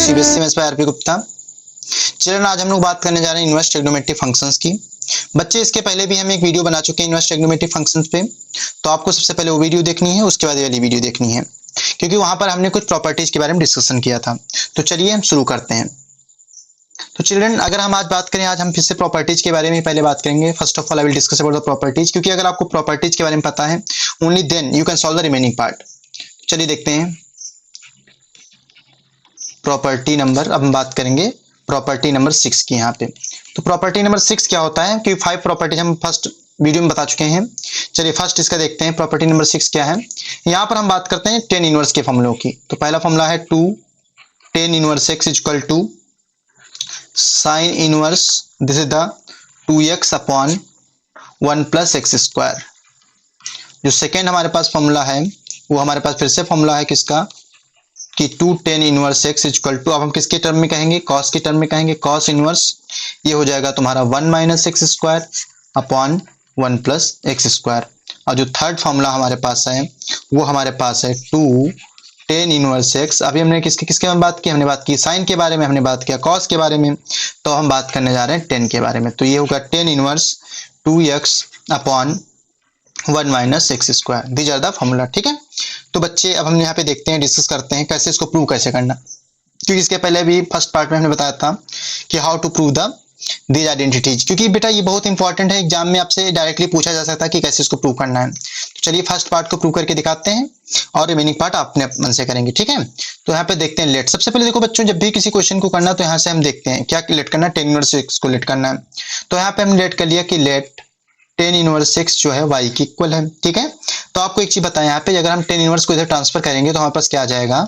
CBSE में RP Gupta. चलिए आज हम लोग बात करने जा रहे हैं इनवर्स ट्रिग्नोमेट्रिक फंक्शंस की। बच्चे इसके पहले भी हम एक वीडियो बना चुके हैं इनवर्स ट्रिग्नोमेट्रिक फंक्शंस पे, तो आपको सबसे पहले वो वीडियो देखनी है, उसके बाद ये वाली वीडियो देखनी है, क्योंकि वहां पर हमने कुछ प्रॉपर्टीज के बारे में डिस्कशन किया था। तो चलिए हम शुरू करते हैं। तो चिल्ड्रन, अगर हम आज बात करें, आज हम फिर से प्रॉपर्टीज के बारे में पहले बात करेंगे। First of all I will discuss about the properties, क्योंकि अगर आपको प्रॉपर्टीज के बारे में पता है only then you can solve the remaining part. चलिए देखते हैं प्रॉपर्टी नंबर, अब हम बात करेंगे प्रॉपर्टी नंबर 6 की यहाँ पे। तो प्रॉपर्टी नंबर 6 क्या होता है कि 5 प्रॉपर्टीज हम फर्स्ट वीडियो में बता चुके हैं। चलिए फर्स्ट इसका देखते हैं, प्रॉपर्टी नंबर 6 क्या है। यहाँ पर हम बात करते हैं टेन इनवर्स के फॉर्मूलों की। तो पहला फॉर्मूला है 2 tan inverse x equal to sine inverse, this is the 2x upon 1 plus x square. जो सेकेंड हमारे पास फॉर्मूला है वो हमारे पास फिर से फॉर्मूला है किसका, कि 2 tan inverse x equal to, अब हम किसके टर्म में कहेंगे, कॉस के टर्म में कहेंगे, कॉस इनवर्स ये हो जाएगा तुम्हारा 1 minus x square upon 1 plus x square. और जो थर्ड फॉर्मूला हमारे पास है वो हमारे पास है 2 टेन इनवर्स x। अभी हमने किसके किसके में बात की, हमने बात की साइन के बारे में, हमने बात किया कॉस के बारे में, तो हम बात करने जा रहे हैं टेन के बारे में। तो ये होगा tan inverse 2x upon 1 minus x square, these are the formula. ठीक है, तो बच्चे अब हम यहाँ पे देखते हैं, डिस्कस करते हैं कैसे इसको प्रूव कैसे करना, क्योंकि इसके पहले भी फर्स्ट पार्ट में हमने बताया था कि how to prove the these identities, क्योंकि बेटा ये बहुत इंपॉर्टेंट है, एग्जाम में आपसे डायरेक्टली पूछा जा सकता है कि कैसे इसको प्रूव करना है। तो चलिए फर्स्ट पार्ट को प्रूव करके दिखाते हैं और रिमेनिंग पार्ट अपने मन से करेंगे। ठीक है, तो यहाँ पे देखते हैं लेट। सबसे पहले देखो बच्चों, जब भी किसी क्वेश्चन को करना तो यहाँ से हम देखते हैं क्या लेट करना है, टेन इनवर्स x को लेट करना है। तो यहाँ पे हम लेट कर लिया कि लेट टेन इनवर्स x जो है y की इक्वल है। ठीक है, तो आपको एक चीज बताएं, यहाँ पे अगर हम टेन इनवर्स को इधर ट्रांसफर करेंगे तो हमारे पास क्या आ जाएगा,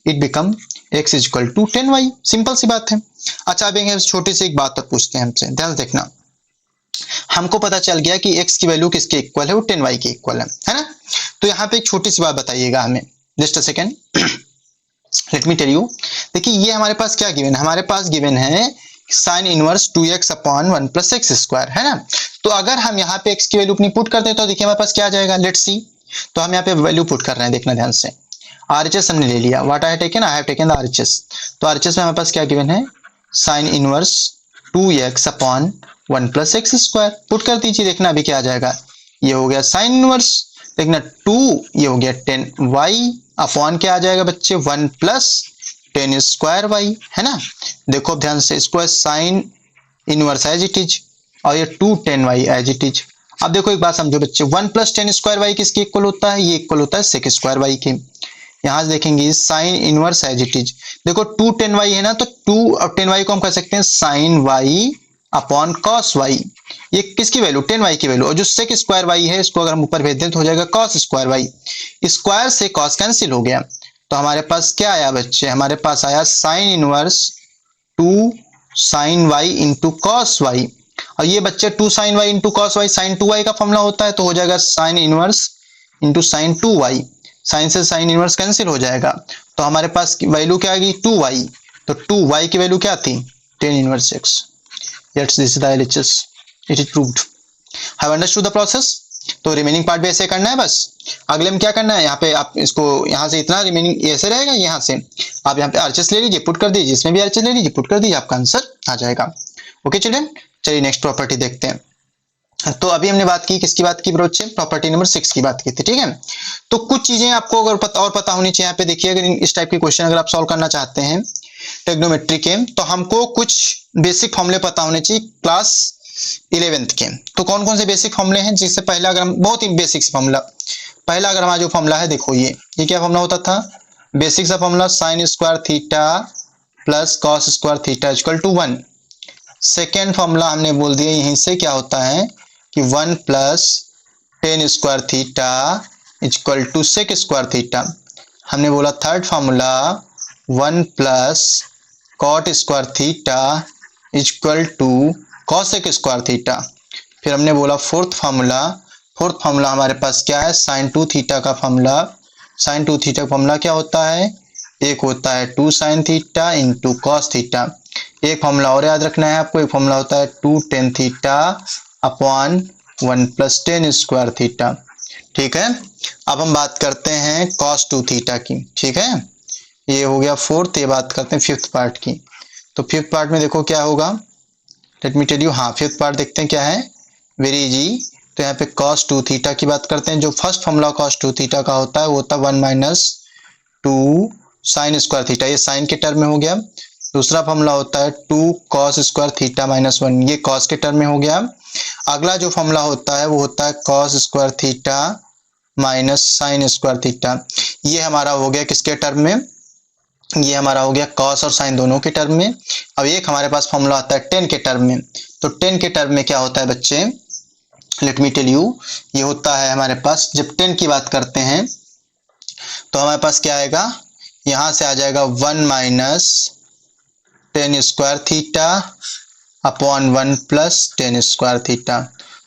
it become x equal to 10y। Simple सी बात है। अच्छा अब छोटी सी एक बात और पूछते हैं हमसे, ध्यान देखना। हमको पता चल गया कि x की वैल्यू किसके इक्वल है, वो 10y के इक्वल है ना। तो यहाँ पे एक छोटी सी बात बताइएगा हमें, just a second, let me tell you. देखिए ये हमारे पास क्या गिवन है, हमारे पास गिवन है sine inverse 2x upon 1 plus x square, है ना। तो अगर हम यहाँ पे x की वैल्यू अपनी पुट करते हैं तो देखिए हमारे पास क्या आ जाएगा, लेट्स सी। तो हम यहाँ पे वैल्यू पुट कर रहे हैं, देखना ध्यान से। RHS हमने ले लिया, what I have taken, I have taken the RHS। तो RHS में हमारे पास क्या गिवन है, sine inverse 2x upon 1 plus x square, put कर दीजिए, देखना अभी क्या आ जाएगा। ये हो गया साइन इनवर्स, देखना 2, ये हो गया 10y अपॉन क्या आ जाएगा बच्चे, 1 प्लस 10 स्क्वायर y, है ना। देखो अब ध्यान से, इसको sine inverse as it is और ये 2 10y एज इट इज। अब देखो एक बात समझो बच्चे, 1 प्लस 10 स्क्वायर y किसके इक्वल होता है, ये इक्वल होता है सेक स्क्वायर y के। यहाँ से देखेंगे sine inverse as it is, देखो 2 10y है ना, तो 2 और 10y को हम कह सकते हैं sine y upon cos y। ये किसकी वैल्यू, 10y की वैल्यू, और जो सेक स्क्वायर y है इसको अगर हम ऊपर भेज दें तो हो जाएगा कॉस स्क्वायर y। स्क्वायर से कॉस कैंसिल हो गया, तो हमारे पास क्या आया बच्चे, हमारे पास आया sine inverse 2 sine y into cos y। और ये बच्चे 2 sine y into cos y sine 2y का फॉर्मूला होता है, तो हो जाएगा sine inverse into sine 2y। Sine से साइन इनवर्स कैंसिल हो जाएगा, तो हमारे पास वैल्यू क्या आ गई, 2y। तो 2y की वैल्यू क्या थी, 10 inverse x। Yes, this is the LHS. It is proved. Have understood the process? तो रिमेनिंग पार्ट भी ऐसे करना है बस। अगले में क्या करना है, यहाँ पे आप इसको यहाँ से इतना रिमेनिंग ऐसे रहेगा, यहाँ से आप यहाँ पे RHS ले लीजिए, पुट कर दीजिए, इसमें भी RHS ले लीजिए, पुट कर दीजिए, आपका आंसर आ जाएगा। ओके चिल्ड्रन, चलिए नेक्स्ट प्रॉपर्टी देखते हैं। तो अभी हमने बात की किसकी बात की बच्चे, प्रॉपर्टी नंबर 6 की बात की थी। ठीक है, तो कुछ चीजें आपको अगर पता होनी चाहिए। यहाँ पे देखिए, अगर इस टाइप के क्वेश्चन अगर आप सॉल्व करना चाहते हैं ट्रिग्नोमेट्री के, तो हमको कुछ बेसिक फॉर्मूले पता होने चाहिए क्लास 11th के। तो कौन कौन से बेसिक फॉर्मूले हैं, जिससे पहला अगर हम बहुत ही बेसिक फॉर्मूला, पहला अगर हमारा जो फॉर्मूला है, देखो ये क्या फॉर्मूला होता था, बेसिक सा formula, sine square theta plus cos square theta equal to 1। Second formula हमने बोल दिया यहीं से क्या होता है कि 1 plus 10 square theta equal to sec square theta. हमने बोला third formula 1 plus cot square theta equal to cosec square theta. फिर हमने बोला फोर्थ फार्मूला हमारे पास क्या है, साइन 2 थीटा का फार्मूला। साइन 2 थीटा का फार्मूला क्या होता है, एक होता है 2 sine theta into cos theta. एक फार्मूला और याद रखना है आपको, एक फार्मूला होता है 2 tan theta upon 1 plus 10 square theta. ठीक है, अब हम बात करते हैं कॉस 2 थीटा की। ठीक है, ये हो गया फोर्थ। ये बात करते हैं फिफ्थ पार्ट की। तो फिफ्थ पार्ट में देखो क्या होगा, लेट मी टेल यू। हाँ, फिफ्थ पार्ट देखते हैं क्या है, वेरी इजी। तो यहाँ पे cos 2 थीटा की बात करते हैं। जो फर्स्ट फॉर्मूला cos 2 थीटा का होता है वो होता है 1 माइनस 2 साइन स्क्वायर थीटा, ये साइन के टर्म में हो गया। दूसरा फॉर्मूला होता है 2 cos स्क्वायर थीटा माइनस 1, ये cos के टर्म में हो गया। अगला जो फॉर्मूला होता है वो होता है cos square theta minus sign square theta, ये हमारा हो गया किसके टर्म में, ये हमारा हो गया cos और sin दोनों के टर्म में। अब एक हमारे पास फॉर्मूला आता है tan के टर्म में। तो tan के टर्म में क्या होता है बच्चे, लेट मी टेल यू। ये होता है हमारे पास, जब tan की बात करते हैं तो हमारे पास क्या आएगा, यहां से आ जाएगा 1 minus tan square theta upon 1 plus tan square theta.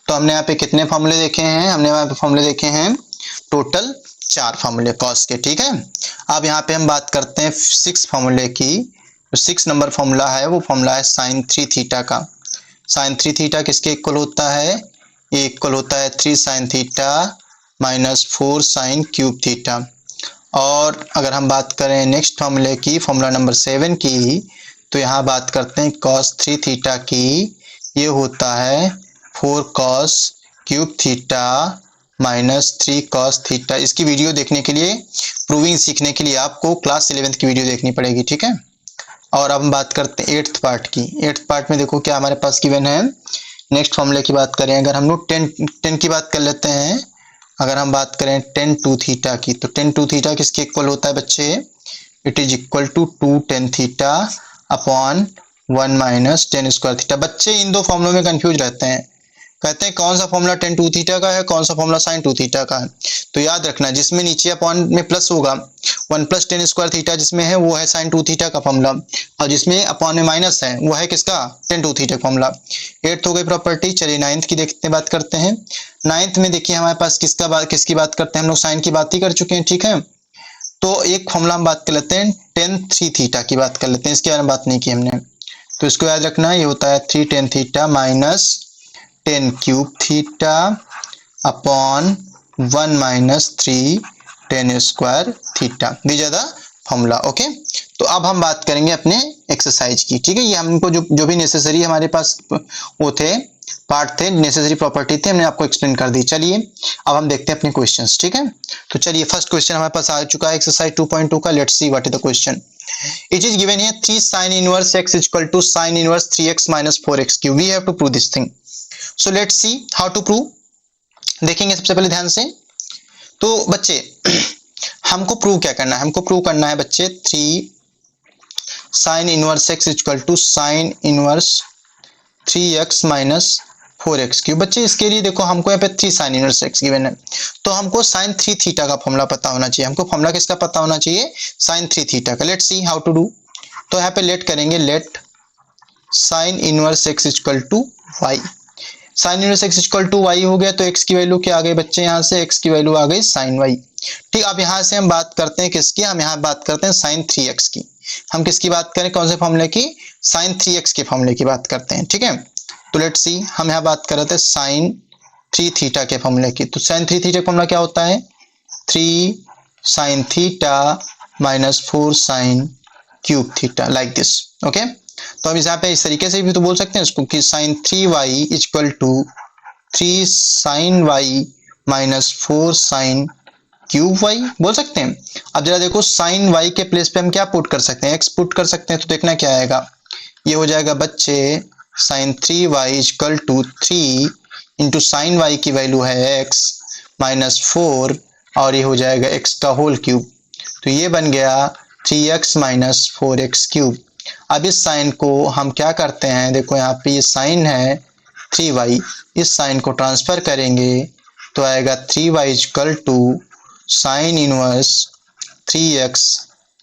तो हमने यहाँ पे कितने फॉर्मूले देखे हैं, हमने यहाँ पे फॉर्मूले देखे हैं टोटल 4 फॉर्मूले cos के, ठीक है। अब यहाँ पे हम बात करते हैं 6 फॉर्मूले की। जो 6 नंबर फॉर्मूला है वो फॉर्मूला है sin 3 थीटा का। sin 3 थीटा किसके इक्वल होता है, ये इक्वल होता है 3 sin theta minus 4 sin cube theta. और अगर हम बात करें नेक्स्ट फॉर्मूले की, फॉर्मूला नंबर 7 की, तो यहाँ बात करते हैं cos 3 थीटा की, ये होता है 4 cos cube theta minus 3 cos theta. इसकी वीडियो देखने के लिए, प्रूविंग सीखने के लिए आपको क्लास 11th की वीडियो देखनी पड़ेगी, ठीक है। और अब हम बात करते हैं 8th पार्ट की। 8th पार्ट में देखो क्या हमारे पास गिवन है। नेक्स्ट फॉर्मूले की बात करें, अगर हम लोग टेन की बात कर लेते हैं। अगर हम बात करें tan 2 थीटा की, तो tan 2 थीटा किसके इक्वल होता है बच्चे, it is equal to 2 tan theta upon 1 minus tan square theta. बच्चे इन दो फॉर्मूलों में कंफ्यूज रहते हैं, कहते हैं कौन सा फॉर्मूला tan 2 थीटा का है, कौन सा फॉर्मूला sin 2 थीटा का है। तो याद रखना, जिसमें नीचे अपॉन में प्लस होगा 1 प्लस tan स्क्वायर थीटा जिसमें है वो है sin 2 थीटा का फॉर्मूला, और जिसमें अपॉन में माइनस है वो है किसका, tan 2 थीटा फॉर्मूला। 8th हो गई प्रॉपर्टी। चलिए 9th की देखते हैं, बात करते हैं। 9th में देखिए हमारे पास किसकी बात करते हैं, हम लोग साइन की बात ही कर चुके हैं, ठीक है। तो एक फॉर्मूला हम बात कर लेते हैं tan 3 थीटा की बात कर लेते हैं, इसके बारे में बात नहीं की हमने। तो इसको याद रखना, ये होता है 3 tan theta minus tan cube theta upon 1 minus 3 tan square theta. These are the formula, okay. तो अब हम बात करेंगे अपने एक्सरसाइज की, ठीक है। ये हमको जो भी नेसेसरी हमारे पास वो थे, पार्ट थे, नेसेसरी प्रॉपर्टी थे, हमने आपको एक्सप्लेन कर दी। चलिए अब हम देखते हैं अपने क्वेश्चंस, ठीक है। तो चलिए फर्स्ट क्वेश्चन हमारे पास आ चुका है एक्सरसाइज 2.2 का। Let's see what is the question. It is given here 3 sin inverse x equal to sin inverse 3x minus 4x cube. We have to prove this thing. So let's see how to prove. देखेंगे सबसे पहले ध्यान से। तो बच्चे हमको prove क्या करना है, हमको प्रूव करना है बच्चे 3 sin inverse x equal to sin inverse 3x minus 4x cube. बच्चे इसके लिए देखो हमको यहाँ पे 3 sin इनवर्स x गिवन है, तो हमको sin 3 थीटा का फॉर्मूला पता होना चाहिए। हमको फॉर्मूला किसका पता होना चाहिए, sin 3 थीटा का। Let's see how to do. तो यहाँ पे लेट करेंगे, let sin inverse x equal to y। sin inverse x equal to y हो गया, तो x की वैल्यू क्या आ गई बच्चे, यहाँ से x की वैल्यू आ गई sin y। ठीक, अब यहाँ से हम बात करते हैं किसकी, हम यहाँ बात करते हैं sin 3x की। हम किसकी बात करें, कौन से फॉर्मूले की, sin 3x के फॉर्मूले की बात करते हैं, ठीक है। तो लेट्स सी, हम यहाँ बात कर रहे थे sin 3 थीटा के फॉर्मूले की। तो sin 3 थीटा का फॉर्मूला क्या होता है, 3 sin theta minus 4 sin cube theta, like this, okay. तो हम यहाँ पे इस तरीके से भी तो बोल सकते हैं इसको कि sin 3y equal to 3 sin y minus 4 sin cube y बोल सकते हैं। अब जरा देखो sin y के प्लेस पे हम क्या पुट कर सकते हैं, x पुट कर सकते हैं। तो देखना क्या आएगा, ये हो जाएगा बच्चे sin 3y equal to 3 into sine y की वैल्यू है x माइनस 4 और ये हो जाएगा x का होल क्यूब। तो ये बन गया 3x माइनस 4x क्यूब। अब इस साइन को हम क्या करते हैं, देखो यहाँ पे ये साइन है 3y, इस साइन को ट्रांसफर करेंगे तो आएगा 3y equal to sine inverse 3x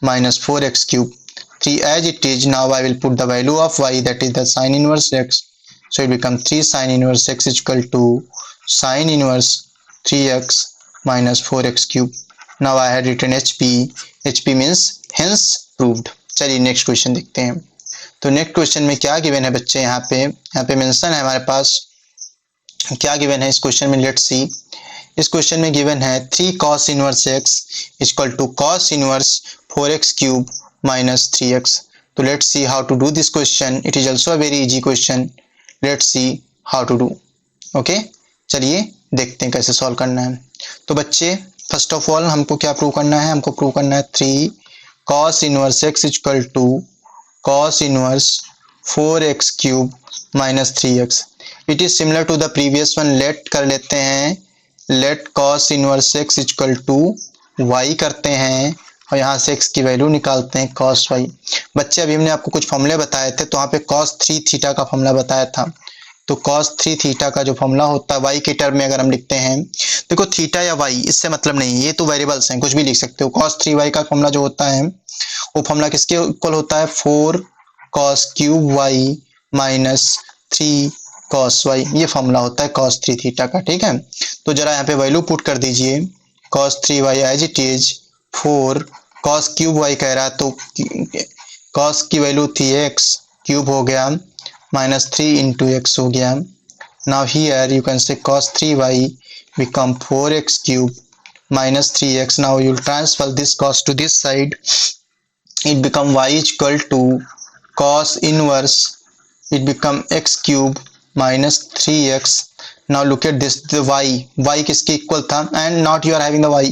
minus 4x cube 3 as it is. Now I will put the value of y, that is the sin inverse x, so it becomes 3 sin inverse x equal to sin inverse 3x minus 4x cube. Now I had written HP means hence proved. चलिए next question देखते हैं। तो next question में क्या given है बच्चे, यहाँ पे मेंशन है हमारे पास, क्या गिवन है इस क्वेश्चन में, लेट्स सी। इस क्वेश्चन में गिवन है 3 cos inverse x equal to cos inverse 4x cube minus 3x। तो let's see how to do this question. It is also a very easy question. Let's see how to do. Okay, चलिए देखते हैं कैसे solve करना है। तो बच्चे first of all हमको क्या प्रूव करना है, हमको प्रूव करना है 3 cos inverse x equal to cos inverse 4x cube minus 3x। It is similar to the previous one. Let कर लेते हैं, let cos inverse x equal to y करते हैं और यहाँ से x की वैल्यू निकालते हैं cos y। बच्चे अभी हमने आपको कुछ फॉर्मूले बताए थे, तो वहाँ पे cos 3 थीटा का फॉर्मूला बताया था। तो cos 3 थीटा का जो फॉर्मूला होता है y के टर्म में अगर हम लिखते हैं, देखो थीटा या y इससे मतलब नहीं, ये तो वेरिएबल्स हैं, कुछ भी लिख सकते हो। cos 3y का फॉर्मूला जो होता है वो फॉर्मूला किसके इक्वल होता है, 4 cos cube y minus 3 cos y। ये फॉर्मूला होता है cos 3 थीटा का। ठीक है, तो जरा यहाँ पे वैल्यू पुट कर दीजिए। cos 3y as it is 4 cos cube y कह रहा है, तो cos की वैल्यू थी x, क्यूब हो गया माइनस 3 इंटू एक्स हो गया। Now here you can say cos 3y become 4x cube minus 3x. Now you will transfer this cos to this side. It become y equal to cos inverse, it become x cube minus 3x. Now look at this, the y किसके equal था, and not you are having the y,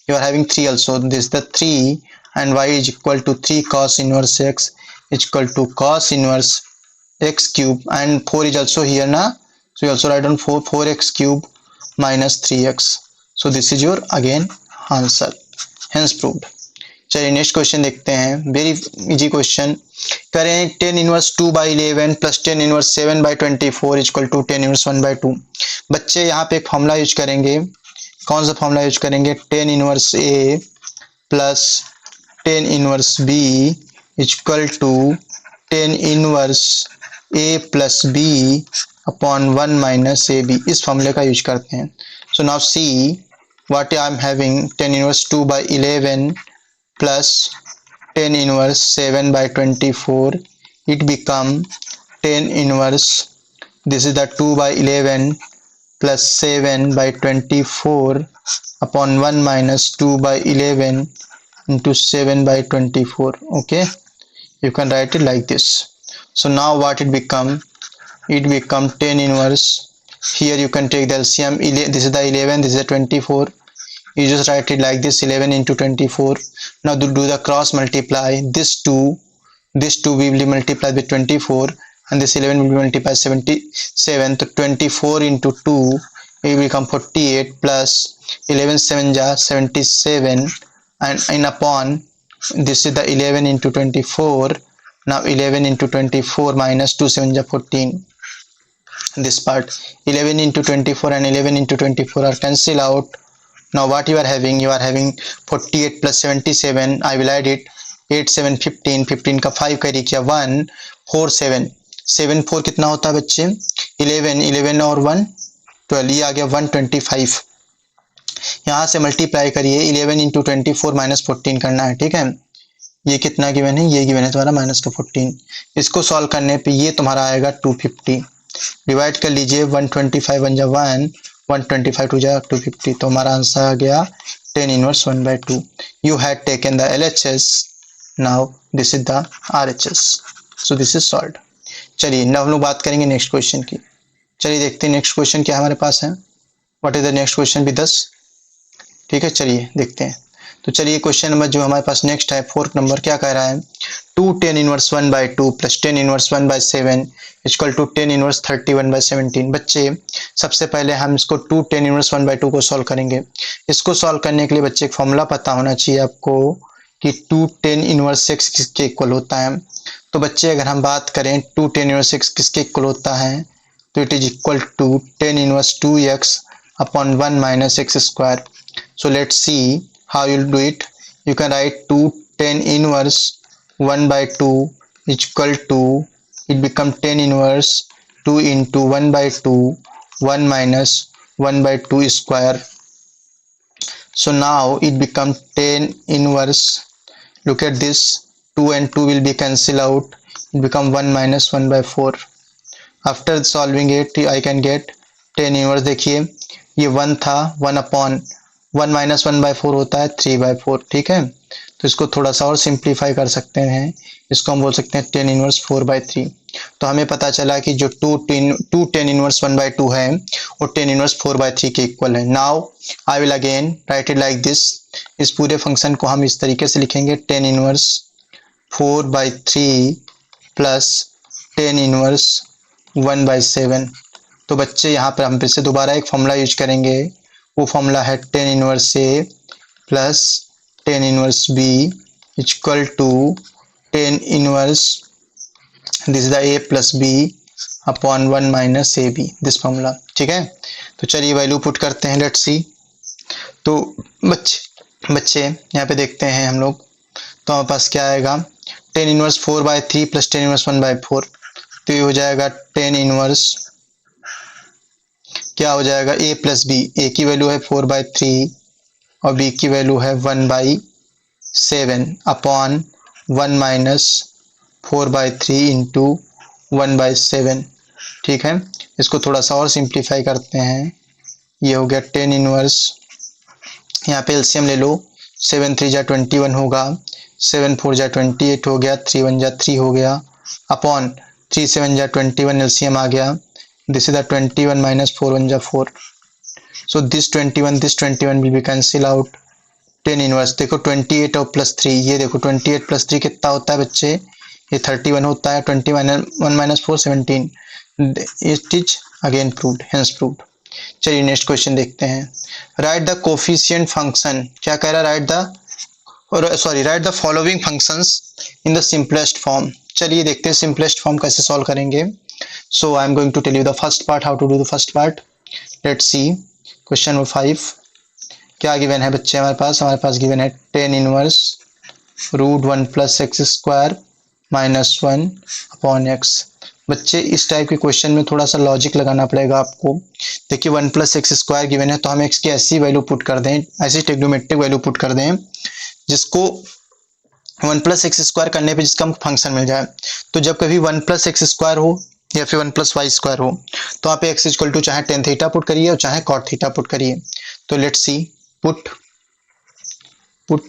you are having 3 also. This the 3 and y is equal to 3 cos inverse x is equal to cos inverse x cube, and 4 is also here na, so you also write down 4x cube minus 3x. So this is your again answer, hence proved. चलिए next question देखते हैं, very easy question. करें 10 inverse 2 by 11 plus 10 inverse 7 by 24 equal to 10 inverse 1 by 2। बच्चे यहाँ पे एक formula use करेंगे, कौन सा फॉर्मूला यूज करेंगे, 10 inverse a plus 10 inverse b equal to 10 inverse a plus b upon 1 minus a b. इस फॉर्मूले का यूज करते हैं। So now see what I am having, 10 inverse 2 by 11 plus 10 inverse 7 by 24, it become 10 inverse, this is the 2 by 11 plus 7 by 24 upon 1 minus 2 by 11 into 7 by 24. Okay, you can write it like this. So now what it become, it become 10 inverse, here you can take the LCM, this is the 11, this is the 24, you just write it like this, 11 into 24. Now do the cross multiply, this 2 will be multiplied with 24 and this 11 will be multiplied by 77. So 24 into 2 it will become 48 plus 11 7 ja 77 and in upon this is the 11 into 24. Now 11 into 24 minus 2 7 ja 14. This part 11 into 24 and 11 into 24 are cancel out. Now what you are having, you are having 48 plus 77, I will add it, 8 7 15, 15 का 5 carry किया 1 4 7 7 4 कितना होता है बच्चे, 11 11 और 1 12, ये आ गया 125। यहाँ से मल्टीप्लाई करिए, 11 इंटू 24 माइनस 14 करना है। ठीक है, ये कितना गिवन है, ये गिवन है तुम्हारा माइनस का 14। इसको सॉल्व करने पे ये तुम्हारा आएगा 250, डिवाइड कर लीजिए 125 1 जा 1, 125 टू जा 250, तो हमारा आंसर आ गया 10 inverse 1 by 2। You had taken the LHS, now this is the RHS, so this is solved. चलिए now हम लोग बात करेंगे नेक्स्ट क्वेश्चन की। चलिए देखते हैं नेक्स्ट क्वेश्चन क्या हमारे पास है, what is the next question with us. ठीक है, चलिए देखते हैं। तो चलिए क्वेश्चन नंबर जो हमारे पास नेक्स्ट है, 4th नंबर, क्या कह रहा है, 2 10 inverse 1 by 2 plus 10 inverse 1 by 7 equal to 10 inverse 31 by 17। बच्चे सबसे पहले हम इसको 2 10 इनवर्स 1 by 2 को सॉल्व करेंगे। इसको सॉल्व करने के लिए बच्चे एक फॉर्मूला पता होना चाहिए आपको कि 2 10 इनवर्स 6 किसके इक्वल होता है। तो बच्चे अगर हम बात करें 2 10 इनवर्स 6 किसके इक्वल होता है, तो it is equal to 10 inverse 2x upon 1 minus x square. So let's see how you'll do it. You can write 2 10 inverse 1 by 2 equal to, it become 10 inverse 2 into 1 by 2 1 minus 1 by 2 square. So now it become 10 inverse, look at this, 2 and 2 will be cancel out, it become 1 minus 1 by 4. After solving it I can get tan inverse देखिए ये 1 था, 1/1 minus 1/4 होता है 3/4, ठीक है। तो इसको थोड़ा सा और सिंप्लीफाई कर सकते हैं, इसको हम बोल सकते हैं टेन इनवर्स 4/3। तो हमें पता चला कि जो टू टेन इनवर्स 1/2 है वो टेन इनवर्स 4/3 के इक्वल है। Now I will again right it like this. इस पूरे फंक्शन को हम इस तरीके से लिखेंगे, tan inverse 4/3 plus tan inverse 1/7। तो बच्चे यहाँ पर हम फिर से दोबारा एक फॉर्मूला यूज करेंगे, वो फॉर्मूला है tan inverse a plus tan inverse b equal to tan inverse, this is the a plus b upon 1 minus a b, this formula, ठीक है। तो चलिए वैल्यू पुट करते हैं, लेट्स सी। तो बच्चे यहाँ पे देखते हैं हम लोग, तो हमारे पास क्या आएगा, tan inverse 4/3 plus tan inverse 1/4। तो ये हो जाएगा टेन इनवर्स, क्या हो जाएगा, ए प्लस बी, ए की वैल्यू है 4/3 और बी की वैल्यू है 1/7 अपॉन 1 माइनस 4/3 इंटू 1/7, ठीक है। इसको थोड़ा सा और सिंप्लीफाई करते हैं, ये हो गया टेन इनवर्स, यहाँ पे एलसीएम ले लो, 7 3 जा 21 होगा, 7 4 जा 28 हो गया, 3 1 जा 3 हो गया, अपॉन 3 7 जा 21 एलसीएम आ गया, दिस इज द 21 माइनस 4 1 जा 4। So this 21 will be cancel out. Tan inverse देखो 28 और प्लस 3, ये देखो 28 प्लस 3 कितना होता है बच्चे, ये 31 होता है, 21 minus 4 17, it is again proved, hence proved. चलिए नेक्स्ट क्वेश्चन देखते हैं। राइट द कोफिशिएंट फंक्शन, क्या कह रहा है, write the following functions in the simplest form. चलिए देखते हैं सिंपलेस्ट फॉर्म कैसे सॉल्व करेंगे। So I am going to tell you the first part, how to do the first part. Let's see question number 5, क्या given है बच्चे, हमारे पास गिवन है tan inverse root 1 plus x square minus 1 upon x. बच्चे इस type के question में थोड़ा सा लॉजिक लगाना पड़ेगा आपको। देखिए 1 प्लस एक्स स्क्वायर गिवन है, तो हम एक्स की ऐसी वैल्यू पुट कर दें, ऐसी ट्रिग्नोमेट्रिक वैल्यू पुट कर दें जिसको 1 प्लस एक्स स्क्वायर करने पे जिसका हमको फंक्शन मिल जाए। तो जब कभी 1 प्लस एक्स स्क्वायर हो या फिर 1 प्लस वाई स्क्वायर हो, तो वहाँ पे एक्स इक्वल टू चाहे टेन थीटा पुट करिए और चाहे कॉट थीटा पुट करिए। तो let's see, put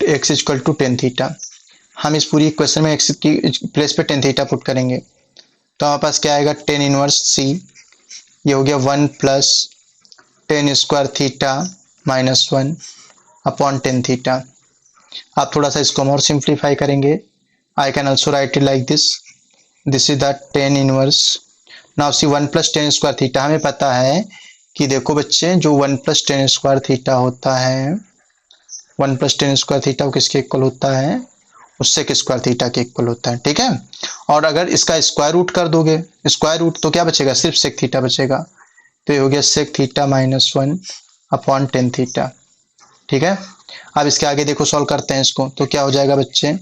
x equal to tan theta. हम इस पूरी इक्वेशन में एक्स की प्लेस पे टेन थीटा पुट करेंगे, तो हमारे पास क्या आएगा, टेन इनवर्स सी, ये हो गया 1 plus tan square theta minus 1 upon tan theta. आप थोड़ा सा इसको और सिंप्लीफाई करेंगे, आई can also right it like this, this is the tan inverse. Now see 1 plus tan square theta, हमें पता है कि देखो बच्चे जो 1 प्लस टेन स्क्वायर थीटा होता है, 1 प्लस टेन स्क्वायर थीटा वो किसके इक्वल होता है, उससे स्क्वायर थीटा के इक्वल होता है, ठीक है। और अगर इसका स्क्वायर रूट कर दोगे, स्क्वायर रूट, तो क्या बचेगा, सिर्फ सेक थीटा बचेगा। तो ये हो गया sec theta minus 1 upon tan theta, ठीक है। अब इसके आगे देखो सॉल्व करते हैं इसको, तो क्या हो जाएगा बच्चे,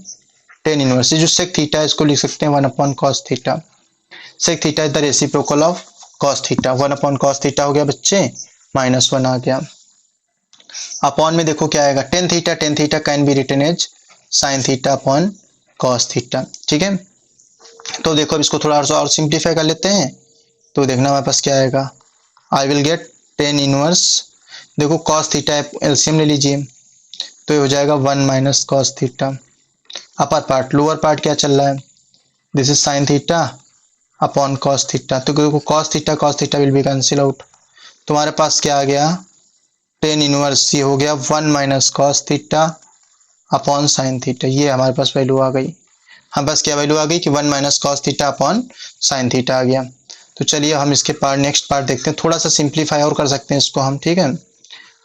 टेन इनवर्स, जो सेक थीटा है इसको लिख सकते हैं 1 upon cos theta. Sec theta is the reciprocal of cos theta, 1 upon cos theta हो गया बच्चे, माइनस 1 आ गया। अपॉन में देखो क्या आएगा, tan theta can be written as sine theta upon cos theta, ठीक है। तो देखो अब इसको थोड़ा और सिंप्लीफाई कर लेते हैं, तो देखना हमारे पास क्या आएगा, I will get tan inverse, देखो कॉस थीटा एलसीएम ले लीजिए, तो ये हो जाएगा 1 minus cos theta. Upper part, lower part क्या चल रहा है, this is sine theta upon cos theta. तो देखो cos theta will be cancel out, तुम्हारे पास क्या आ गया, टेन इनवर्स, ये हो गया 1 minus cos theta upon sine theta, ये हमारे पास वैल्यू आ गई। हम बस क्या वैल्यू आ गई कि 1 minus cos theta upon sine theta आ गया। तो चलिए हम इसके नेक्स्ट पार्ट देखते हैं, थोड़ा सा सिंप्लीफाई और कर सकते हैं इसको हम, ठीक है।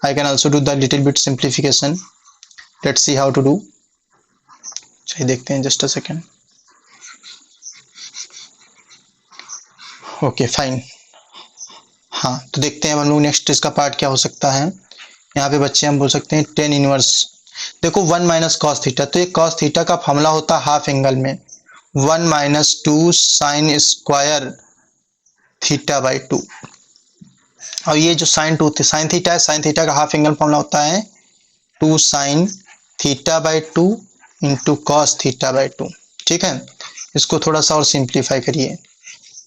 I can also do the little bit simplification, let's see how to do. चलिए देखते हैं, just a second. Okay fine, हाँ तो देखते हैं हम लोग नेक्स्ट इसका पार्ट क्या हो सकता है। यहाँ पे बच्चे हम बोल सकते हैं टेन इनवर्स, देखो 1 माइनस कॉस थीटा, तो ये कॉस थीटा का फॉर्मूला होता है हाफ एंगल में 1 minus 2 sign square theta by 2, और ये जो साइन थीटा है, साइन थीटा का हाफ एंगल फॉर्मूला होता है 2 sine theta by 2 into cos theta by 2, ठीक है। इसको थोड़ा सा और सिंप्लीफाई करिए,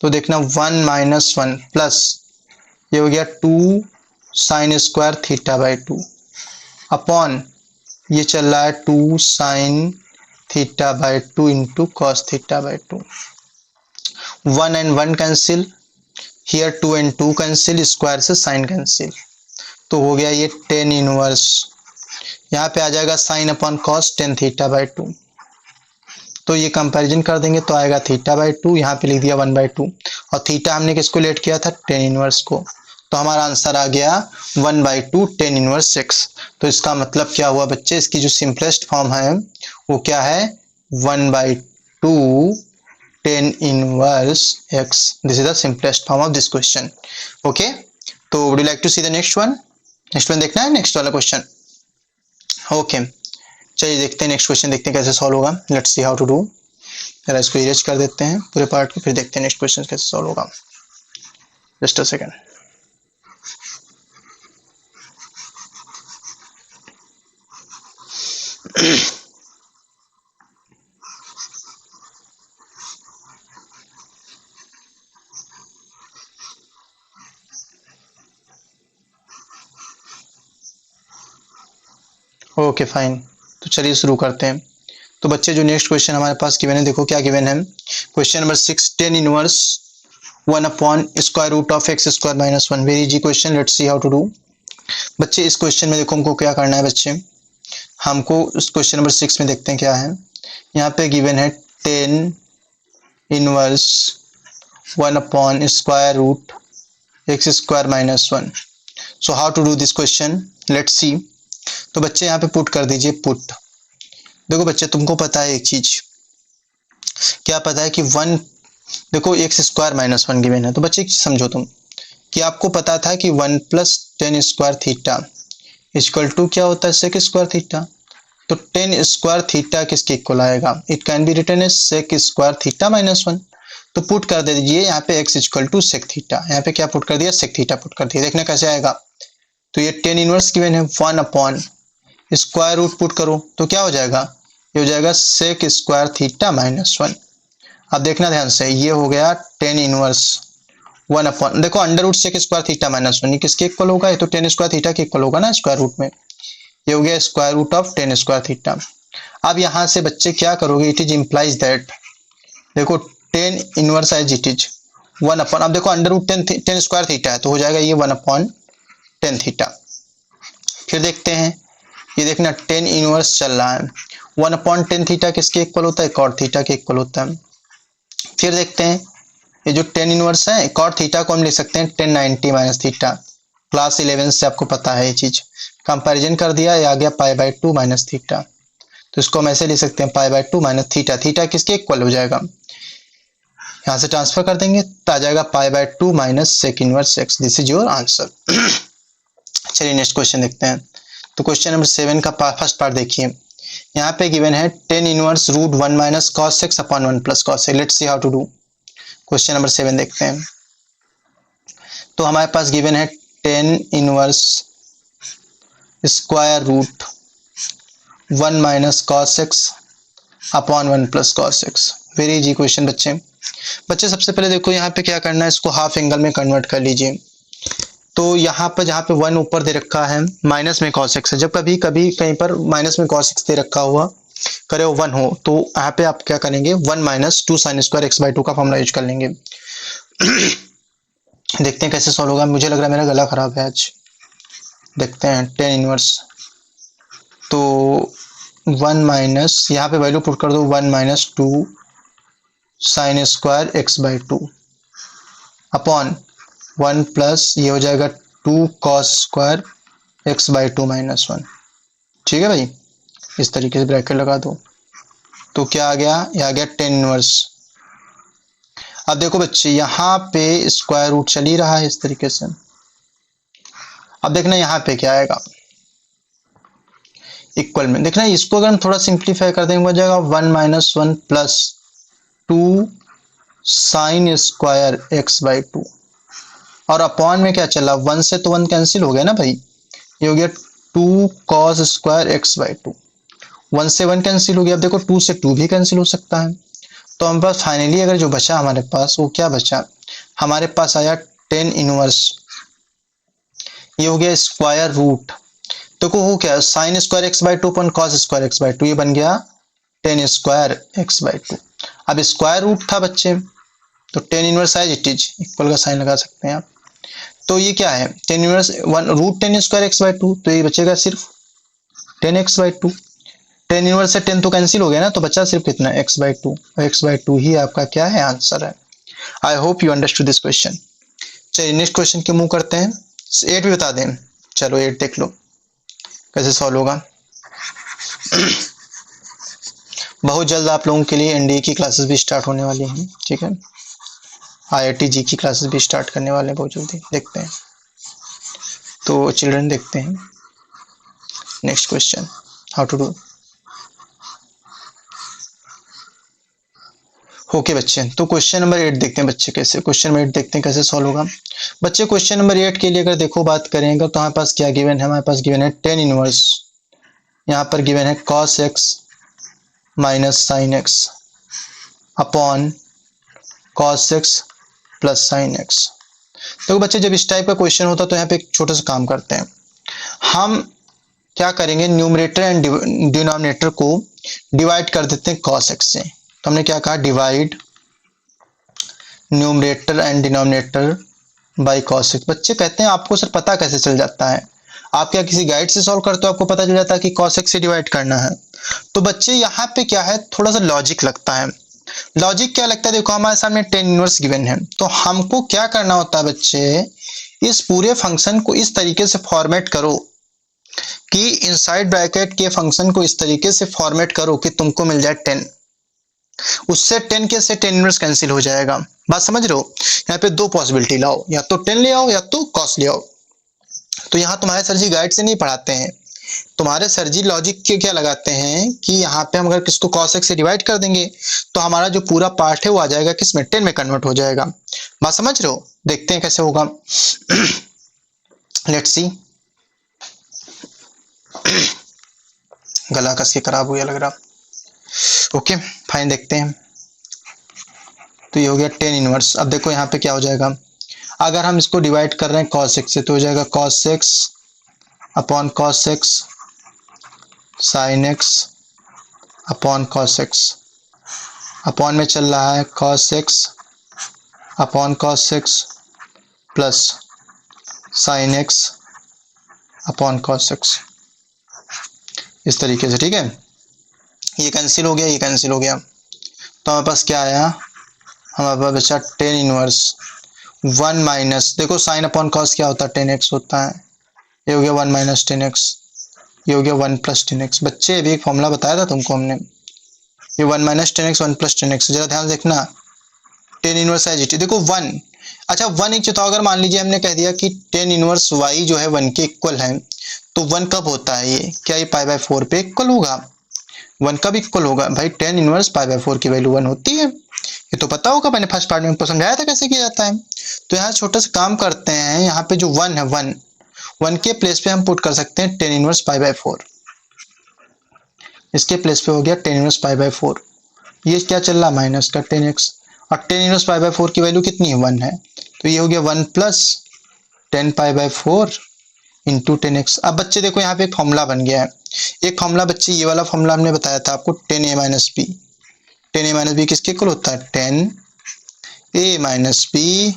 तो देखना 1 माइनस 1 प्लस ये हो गया 2 sign square theta by 2 upon ये चल रहा है 2 sine theta by 2 into cos theta by 2। 1 and 1 cancel, here 2 and 2 cancel, square से साइन कैंसिल, तो हो गया ये टेन इनवर्स, यहाँ पे आ जाएगा sine upon cos tan theta by 2। तो ये कंपैरिजन कर देंगे तो आएगा थीटा बाई 2, यहाँ पे लिख दिया 1/2 और थीटा हमने किसको लेट किया था, टेन इनवर्स को। तो हमारा आंसर आ गया 1/2 टेन इनवर्स एक्स। तो इसका मतलब क्या हुआ बच्चे, इसकी जो सिंपलेस्ट फॉर्म है वो क्या है, 1/2 tan inverse x. This is the simplest form of this question. Okay, तो would you like to see the next one? Next one देखना है, नेक्स्ट वाला क्वेश्चन। ओके, चलिए देखते हैं नेक्स्ट क्वेश्चन, देखते हैं कैसे सॉल्व होगा। Let's see how to do. जरा इसको इरेज कर देते हैं पूरे पार्ट को, फिर देखते हैं नेक्स्ट क्वेश्चन कैसे सॉल्व होगा। Just a second. Okay fine, तो चलिए शुरू करते हैं। तो बच्चे जो नेक्स्ट क्वेश्चन हमारे पास गिवन है, देखो क्या गिवन है। Question number 6, tan inverse 1 upon square root of x square minus 1। Very easy question, let's see how to do. बच्चे इस क्वेश्चन में देखो हमको क्या करना है बच्चे, हमको इस क्वेश्चन नंबर 6 में देखते हैं क्या है। यहाँ पे गिवन है tan inverse 1 upon square root x square minus 1। So how to do this question, let's see. तो बच्चे यहाँ पे पुट कर दीजिए, पुट। देखो बच्चे तुमको पता है एक चीज, क्या पता है कि 1, देखो एक्स स्क्वायर माइनस 1 गिवन है। तो बच्चे समझो तुम कि आपको पता था कि 1 plus tan square theta equal to क्या होता है, सेक स्क्वायर थीटा। तो टेन स्क्वायर थीटा किसके इक्वल आएगा, it can be written as sec square theta minus 1। तो पुट कर दे दीजिए यहाँ पे x equal to sec theta, यहाँ पे क्या पुट कर दिया, सेक थीटा पुट कर दिया। देखना कैसे आएगा। तो ये टेन इनवर्स गिवन है, 1 अपॉन स्क्वायर रूट पुट करो तो क्या हो जाएगा, ये हो जाएगा सेक स्क्वायर थीटा माइनस 1। अब देखना ध्यान से, ये हो गया टेन इनवर्स 1 अपॉन, देखो under root sec square theta minus 1 ये किसके इक्वल होगा, ये तो टेन स्क्वायर थीटा के इक्वल होगा ना स्क्वायर रूट में। ये हो गया square root of tan square theta. अब यहाँ से बच्चे क्या करोगे, इट इज इम्प्लाइज दैट, देखो tan inverse as it is 1 upon, अब देखो under root tan square theta है तो हो जाएगा ये 1 अपॉन टेन थीटा। फिर देखते हैं, ये देखना टेन इनवर्स चल रहा है, 1 अपॉन टेन थीटा किसके इक्वल होता है, कॉट थीटा के इक्वल होता है। फिर देखते हैं ये जो टेन इनवर्स है, कॉट थीटा को हम लिख सकते हैं 1090 माइनस थीटा। क्लास 11 से आपको पता है ये चीज। कंपैरिजन कर दिया, ये आ गया π/2 माइनस थीटा। तो इसको हम ऐसे लिख सकते हैं π/2 माइनस थीटा। थीटा किसके इक्वल हो जाएगा, यहाँ से ट्रांसफर कर देंगे तो आ जाएगा π/2 minus sec inverse x. This is your answer. चलिए नेक्स्ट क्वेश्चन देखते हैं। तो क्वेश्चन नंबर 7 का फर्स्ट पार्ट देखिए, यहाँ पे गिवन है tan inverse root 1 minus cos x upon 1 plus cos x. Let's see how to do. Question number 7 देखते हैं। तो हमारे पास गिवन है tan inverse square root 1 minus cos x upon 1 plus cos x. Very easy question बच्चे सबसे पहले देखो यहाँ पे क्या करना है, इसको हाफ एंगल में कन्वर्ट कर लीजिए। तो यहाँ पर जहाँ पे 1 ऊपर दे रखा है, माइनस में कॉस एक्स है। जब कभी कभी कहीं पर माइनस में कॉस एक्स दे रखा हुआ करे 1 हो तो यहाँ पे आप क्या करेंगे, 1 minus 2 sign square x by 2 का फॉर्मूला यूज कर लेंगे। देखते हैं कैसे सॉल्व होगा। मुझे लग रहा है मेरा गला खराब है आज। देखते हैं टेन इनवर्स, तो 1 माइनस, यहाँ पे वैल्यू पुट कर दो 1 minus 2 sign square x by 2 upon 1 plus ये हो जाएगा 2 cos square x by 2 minus 1। ठीक है भाई, इस तरीके से ब्रैकेट लगा दो तो क्या आ गया, ये आ गया टेन इनवर्स। अब देखो बच्चे यहाँ पे स्क्वायर रूट चल ही रहा है इस तरीके से। अब देखना यहाँ पे क्या आएगा, इक्वल में। देखना इसको अगर हम थोड़ा सिंप्लीफाई कर देंगे हो जाएगा 1 minus 1 plus 2 sign square x by 2 और अपॉन में क्या चला, 1 से तो 1 कैंसिल हो गया ना भाई, ये हो गया 2 कॉस स्क्वायर एक्स बाई 2। 1 से 1 कैंसिल हो गया। अब देखो 2 से 2 भी कैंसिल हो सकता है। तो हमारे पास फाइनली अगर जो बचा हमारे पास वो क्या बचा, हमारे पास आया टेन इनवर्स ये हो गया स्क्वायर रूट। देखो हो क्या, sine square x by two अपन cos square x by two, ये बन गया tan square x by two. अब स्क्वायर रूट था बच्चे, तो tan inverse as it is, equal का साइन लगा सकते हैं आप। तो ये क्या है, tan inverse one root tan square x by two, तो ये बचेगा सिर्फ tan x by two. Tan inverse से टेन तो कैंसिल हो गया ना, तो बचा सिर्फ कितना, x by two. X by two ही आपका क्या है, आंसर है। I hope you understood this question. चलिए नेक्स्ट क्वेश्चन की मूव करते हैं। 8 भी बता दें, चलो 8 देख लो कैसे सॉल्व होगा। बहुत जल्द आप लोगों के लिए एनडीए की क्लासेस भी स्टार्ट होने वाली हैं, ठीक है। आईआईटी जी की क्लासेस भी स्टार्ट करने वाले हैं बहुत जल्दी, देखते हैं। तो चिल्ड्रन देखते हैं next question, how to do. Okay बच्चे, तो क्वेश्चन नंबर 8 देखते हैं बच्चे कैसे, क्वेश्चन नंबर 8 देखते हैं कैसे सॉल्व होगा। बच्चे क्वेश्चन नंबर 8 के लिए अगर देखो बात करेंगे तो हमारे पास क्या गिवन है, हमारे पास गिवन है टेन इनवर्स, यहाँ पर गिवन है cos x minus sine x upon cos x plus sine x. देखो बच्चे जब इस टाइप का क्वेश्चन होता है तो यहाँ पे एक छोटा सा काम करते हैं, हम क्या करेंगे, न्यूमरेटर एंड डिनोमिनेटर को डिवाइड कर देते हैं कॉस एक्स से। तो हमने क्या कहा, divide numerator and denominator by cos x. बच्चे कहते हैं आपको सर पता कैसे चल जाता है, आप क्या किसी गाइड से सॉल्व करते हो आपको पता चल जाता है कि कॉस एक्स से डिवाइड करना है। तो बच्चे यहाँ पे क्या है, थोड़ा सा लॉजिक लगता है। लॉजिक क्या लगता है, देखो हमारे सामने टेन इनवर्स गिवन है, तो हमको क्या करना होता है बच्चे, इस पूरे फंक्शन को इस तरीके से फॉर्मेट करो कि इनसाइड ब्रैकेट के फंक्शन को इस तरीके से फॉर्मेट करो कि तुमको मिल जाए 10, उससे 10 के से 10 इनवर्स कैंसिल हो जाएगा। बात समझ रहे हो, यहाँ पे दो पॉसिबिलिटी लाओ, या तो 10 ले आओ या तो कॉस ले आओ। तो यहाँ तुम्हारे सर जी गाइड से नहीं पढ़ाते हैं, तुम्हारे सर जी लॉजिक के क्या लगाते हैं कि यहाँ पे हम अगर किसको cos x से डिवाइड कर देंगे तो हमारा जो पूरा पार्ट है वो आ जाएगा किसमें, 10 में कन्वर्ट हो जाएगा। बात समझ रहे हो, देखते हैं कैसे होगा। लेट्स सी। गला कस के खराब हो गया लग रहा। ओके फाइन, देखते हैं। तो ये हो गया 10 इनवर्स। अब देखो यहाँ पे क्या हो जाएगा, अगर हम इसको डिवाइड कर रहे हैं cos x से तो हो जाएगा cos x upon cos x sin x upon cos x, upon में चल रहा है cos x upon cos x plus sin x upon cos x, इस तरीके से, ठीक है। ये कैंसिल हो गया, ये कैंसिल हो गया, तो हमारे पास क्या आया, हमारे पास बचा 10 इनवर्स 1 माइनस, देखो साइन अपॉन कॉस क्या होता है, 10x होता है, ये हो गया 1 माइनस 10x, ये हो गया 1 प्लस 10x। बच्चे अभी एक फॉर्मूला बताया था तुमको हमने, ये 1 माइनस 10x 1 प्लस 10x, जरा ध्यान से देखना, 10 इनवर्स है जी, देखो 1, अच्छा 1 एक चौथा, अगर मान लीजिए हमने कह दिया कि 10 इनवर्स y जो है 1 के इक्वल है, तो 1 कब होता है ये, क्या ये पाई बाय 4 पे इक्वल होगा, 1 कब इक्वल होगा भाई, 10 इनवर्स पाई बाय 4 की वैल्यू 1 होती है, ये तो पता होगा, मैंने फर्स्ट पार्ट में आपको समझाया था कैसे किया जाता है। तो यहाँ छोटा सा काम करते हैं, यहाँ पे जो 1 है 1 के प्लेस पे हम पुट कर सकते हैं 10 इनवर्स पाई बाय 4, इसके प्लेस पे हो गया 10 इनवर्स पाई बाय 4, ये क्या चल रहा माइनस का 10x, और 10 इनवर्स पाई बाय 4 की वैल्यू कितनी है 1 है, तो ये हो गया 1 plus 10 pi by 4 into 10x। अब बच्चे देखो यहाँ पे एक फॉर्मूला बन गया है, एक फॉर्मूला बच्चे ये वाला फॉर्मूला हमने बताया था आपको, 10a minus b, 10a minus b किसके इक्वल होता है, 10a minus b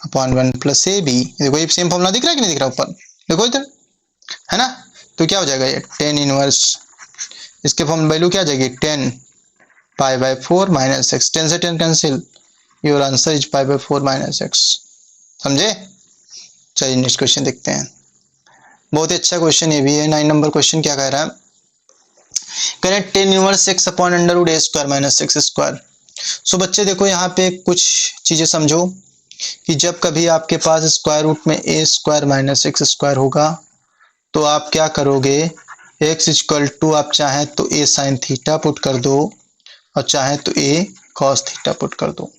upon 1 plus a b. देखो ये सेम फॉर्मूला दिख रहा है कि नहीं दिख रहा ऊपर, देखो इधर है ना, तो क्या हो जाएगा ये 10 इनवर्स, इसके फॉर्म वैल्यू क्या आ जाएगी 10 पाई बाय 4 माइनस एक्स, 10 से 10 cancel, your answer is pi by 4 minus x, समझे। चलिए नेक्स्ट क्वेश्चन देखते हैं, बहुत ही अच्छा क्वेश्चन ये भी है। 9 नंबर क्वेश्चन क्या कह रहा है, कह रहे हैं 10 inverse x upon under root a square minus x square. So बच्चे देखो यहाँ पे कुछ चीजें समझो कि जब कभी आपके पास स्क्वायर रूट में ए स्क्वायर माइनस एक्स स्क्वायर होगा तो आप क्या करोगे, एक्स इक्वल टू आप चाहें तो ए साइन थीटा पुट कर दो और चाहे तो ए कॉस थीटा पुट कर दो।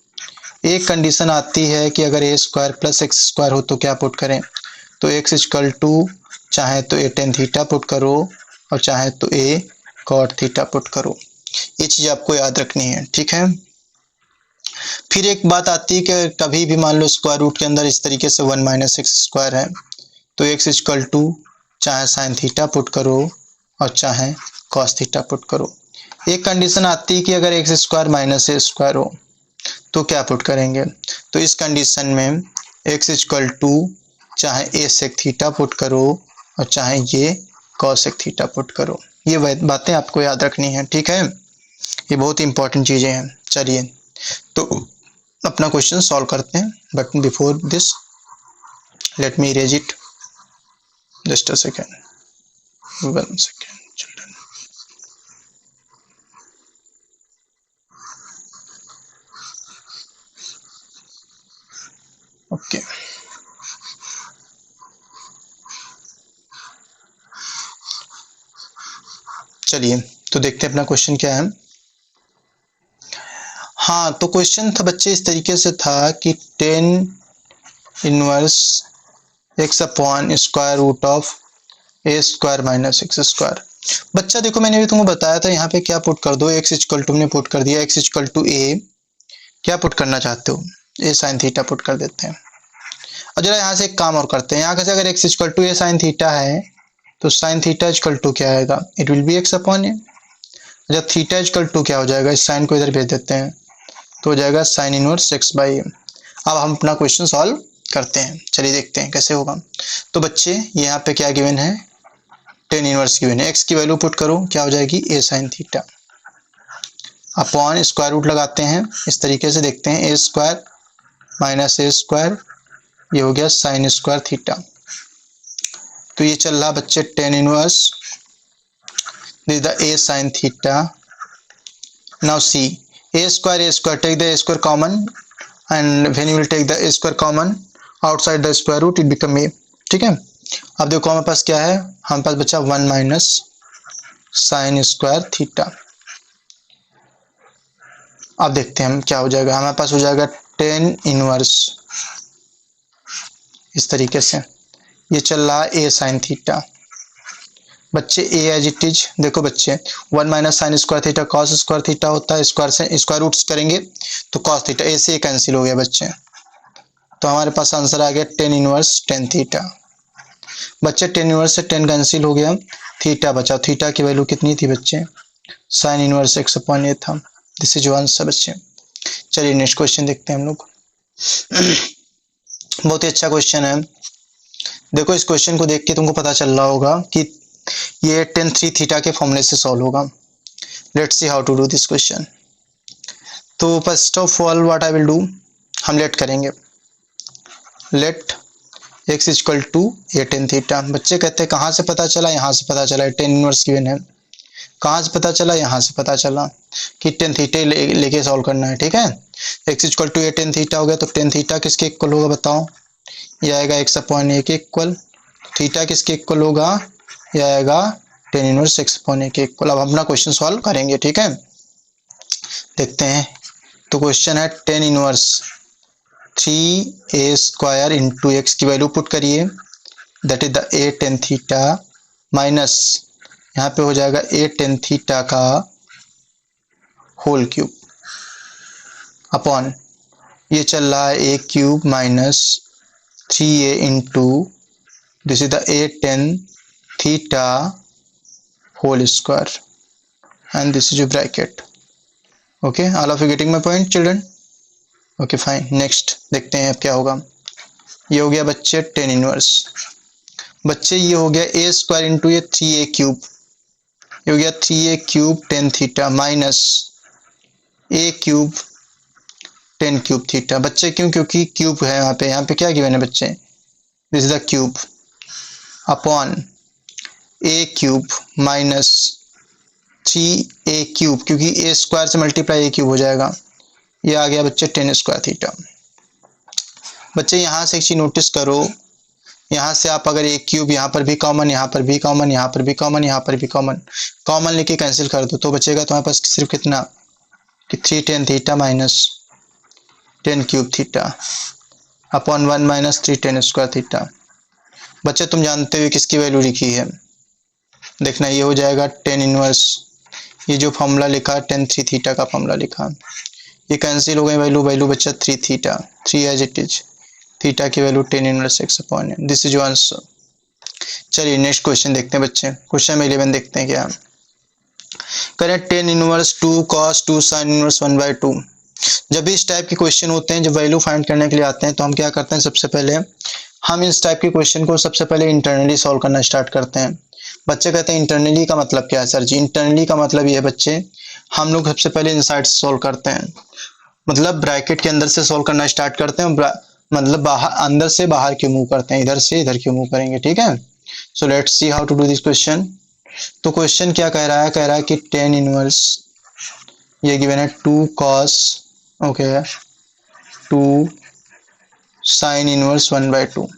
एक कंडीशन आती है कि अगर ए स्क्वायर प्लस एक्स स्क्वायर हो तो क्या पुट करें, तो एक्स इक्वल टू चाहे तो ए टेन थीटा पुट करो और चाहे तो ए कॉट थीटा पुट करो, ये चीज आपको याद रखनी है, ठीक है। फिर एक बात आती है कि कभी भी मान लो स्क्वायर रूट के अंदर इस तरीके से 1 माइनस एक्स स्क्वायर है, तो x इक्वल टू चाहे साइन थीटा पुट करो और चाहे कॉस थीटा पुट करो। एक कंडीशन आती है कि अगर x square minus a square हो तो क्या पुट करेंगे। तो इस कंडीशन में x इक्वल टू चाहे ए सेक थीटा पुट करो और चाहे ये कॉस सेक थीटा पुट करो। ये बातें आपको याद रखनी है, ठीक है, ये बहुत इंपॉर्टेंट चीज़ें हैं। चलिए तो अपना क्वेश्चन सॉल्व करते हैं, but before this let me erase it, just a second, 1 second children. Okay चलिए तो देखते हैं अपना क्वेश्चन क्या है। हाँ तो क्वेश्चन था बच्चे इस तरीके से था कि 10 inverse x upon square root of a square minus x square. बच्चा देखो मैंने भी तुमको बताया था यहाँ पे क्या पुट कर दो, x इक्वल टू ने पुट कर दिया, x इक्वल टू ए, क्या पुट करना चाहते हो, ए साइन थीटा पुट कर देते हैं। और जरा यहाँ से एक काम और करते हैं, यहाँ कैसे अगर x equal to a sine theta है तो साइन थीटा इक्वल टू क्या आएगा, it will be x upon a. जब थीटा इक्वल टू क्या हो जाएगा, इस साइन को इधर भेज देते हैं तो हो जाएगा साइन इनवर्स x बाई ए। अब हम अपना क्वेश्चन सॉल्व करते हैं, चलिए देखते हैं कैसे होगा। तो बच्चे यहाँ पे क्या गिवन है, 10 इनवर्स गिवन है, x की वैल्यू पुट करो क्या हो जाएगी a sine theta upon square root लगाते हैं इस तरीके से, देखते हैं a square minus a square, ये हो गया साइन स्क्वायर थीटा। तो ये चल रहा बच्चे 10 inverse this the a sine theta. Now see a square take the a square common and when you will take the a square common outside the square root it become a, ठीक है। अब देखो हमारे पास क्या है, हमारे पास बचा 1 माइनस साइन स्क्वायर थीटा। अब देखते हैं हम क्या हो जाएगा, हमारे पास हो जाएगा 10 इनवर्स इस तरीके से, ये चल रहा ए साइन थीटा। बच्चे ए एज इट इज, देखो बच्चे 1 minus sign square theta cos square theta होता है, स्क्वायर से स्क्वायर रूट्स करेंगे तो कॉस थीटा, ए से कैंसिल हो गया बच्चे, तो हमारे पास आंसर आ गया 10 इनवर्स 10 थीटा। बच्चे 10 इनवर्स से 10 कैंसिल हो गया, थीटा बचा, थीटा की वैल्यू कितनी थी बच्चे, साइन इनवर्स x अपॉन ए था। दिस इज आंसर बच्चे। चलिए नेक्स्ट क्वेश्चन देखते हैं हम लोग। बहुत ही अच्छा क्वेश्चन है, देखो इस क्वेश्चन को देख के तुमको पता चल रहा होगा कि ये tan 3 थीटा के फॉर्मूले से सॉल्व होगा। Let's see how to do this question. तो first of all what I will do, हम लेट करेंगे, let x equal to a tan theta. बच्चे कहते हैं कहाँ से पता चला, यहाँ से पता चला, 10 इनवर्स गिवन है, कहाँ से पता चला, यहाँ से पता चला कि tan थीटा लेके सॉल्व करना है, ठीक है। x equal to a tan theta हो गया, तो tan थीटा किसके इक्वल होगा बताओ, ये आएगा x अपॉन ए के इक्वल, थीटा किसके इक्वल होगा, ये आएगा tan इनवर्स x अपॉन ए के इक्वल। अब अपना क्वेश्चन सॉल्व करेंगे, ठीक है, देखते हैं। तो क्वेश्चन है tan inverse 3a square into x की वैल्यू पुट करिए, that is the a tan theta minus यहाँ पे हो जाएगा a tan थीटा का होल क्यूब अपॉन ये चल रहा है a cube minus 3a into this is the a tan theta whole square and this is your bracket. Okay, all of you getting my point children, okay fine. Next देखते हैं अब क्या होगा। ये हो गया बच्चे 10 इनवर्स, बच्चे ये हो गया a स्क्वायर इंटू ये 3a क्यूब, ये हो गया 3a cube tan theta minus a cube tan cube theta. बच्चे क्यों, क्योंकि क्यूब है यहाँ पे क्या गिवन है बच्चे, this is the cube upon a cube minus 3a cube, क्योंकि a स्क्वायर से मल्टीप्लाई a क्यूब हो जाएगा, ये आ गया बच्चे tan स्क्वायर थीटा। बच्चे यहाँ से एक चीज नोटिस करो, यहाँ से आप अगर एक क्यूब यहाँ पर भी कॉमन, यहाँ पर भी कॉमन, यहाँ पर भी कॉमन, यहाँ पर भी कॉमन, कॉमन लेके कैंसिल कर दो तो बचेगा तुम्हारे पास सिर्फ कितना कि 3 tan theta minus tan cube theta upon 1 minus 3 tan square theta. बच्चे तुम जानते हो किसकी वैल्यू लिखी है, देखना ये हो जाएगा tan इनवर्स, ये जो फॉर्मूला लिखा है tan 3 थीटा का फॉर्मूला लिखा, ये कैंसिल हो गई, वैल्यू बच्चा 3 theta, 3 as it is, theta की value tan inverse x upon a, this is your answer. चलिए नेक्स्ट क्वेश्चन देखते हैं बच्चे। क्वेश्चन नंबर 11 देखते हैं क्या करें। Tan inverse 2 cos 2 sine inverse 1/2। जब भी इस टाइप के क्वेश्चन होते हैं, जब वैल्यू फाइंड करने के लिए आते हैं, तो हम क्या करते हैं, सबसे पहले हम इस टाइप के क्वेश्चन को सबसे पहले इंटरनली सॉल्व करना स्टार्ट करते हैं। बच्चे कहते हैं इंटरनली का मतलब क्या है सर जी? इंटरनली का मतलब ये है बच्चे, हम लोग सबसे पहले इनसाइड से सॉल्व करते हैं, मतलब ब्रैकेट के अंदर से सॉल्व करना स्टार्ट करते हैं, मतलब बाहर, अंदर से बाहर क्यों मूव करते हैं, इधर से इधर क्यों मूव करेंगे, ठीक है। So let's see how to do this question. तो क्वेश्चन क्या कह रहा है, कह रहा है कि टेन इनवर्स, ये गिवन है 2 कॉस, ओके, 2 साइन इनवर्स 1/2।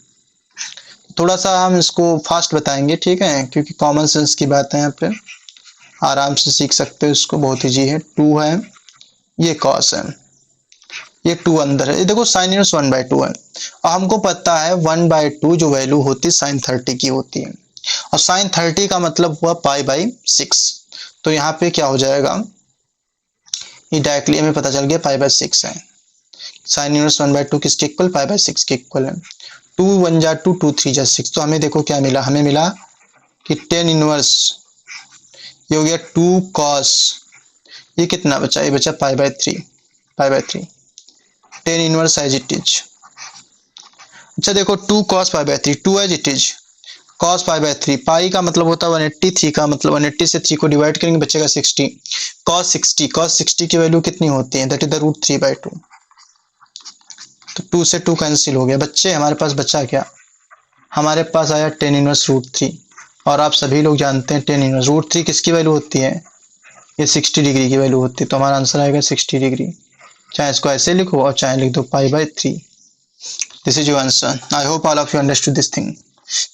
थोड़ा सा हम इसको फास्ट बताएंगे, ठीक है, क्योंकि कॉमन सेंस की बात है, यहाँ पे आराम से सीख सकते हो इसको, बहुत ईजी है। 2 है, ये कॉस है, ये 2 अंदर है, ये देखो साइन इनवर्स 1/2 है, और हमको पता है 1/2 जो वैल्यू होती है साइन 30 की होती है, और साइन 30 का मतलब हुआ π/6। तो यहाँ पे क्या हो जाएगा, ये डायरेक्टली हमें पता चल गया π/6 है। साइन इनवर्स 1/2 किसके इक्वल, π/6 के इक्वल है। 2 1 जा 2, 2 3 जा 6, तो हमें देखो क्या मिला, हमें मिला कि टेन इनवर्स, ये हो गया 2 कॉस, ये कितना बचा, ये बचा π/3, tan inverse as it is. अच्छा देखो 2 cos π/3, 2 as it is, cos π/3, pi का मतलब होता है 180, 3 का मतलब 180 से 3 को डिवाइड करेंगे बचेगा 60, cos 60 की वैल्यू कितनी होती है, दैट इज द रूट 3/2। तो 2 से 2 कैंसिल हो गया बच्चे, हमारे पास बचा क्या, हमारे पास आया टेन इनवर्स रूट 3, और आप सभी लोग जानते हैं टेन इनवर्स रूट 3 किसकी वैल्यू होती है, ये 60 डिग्री की वैल्यू होती है, तो हमारा आंसर आएगा 60 डिग्री। चाहे इसको ऐसे लिखो और चाहे लिख दो π/3। This is your answer. I hope all of you understood this thing.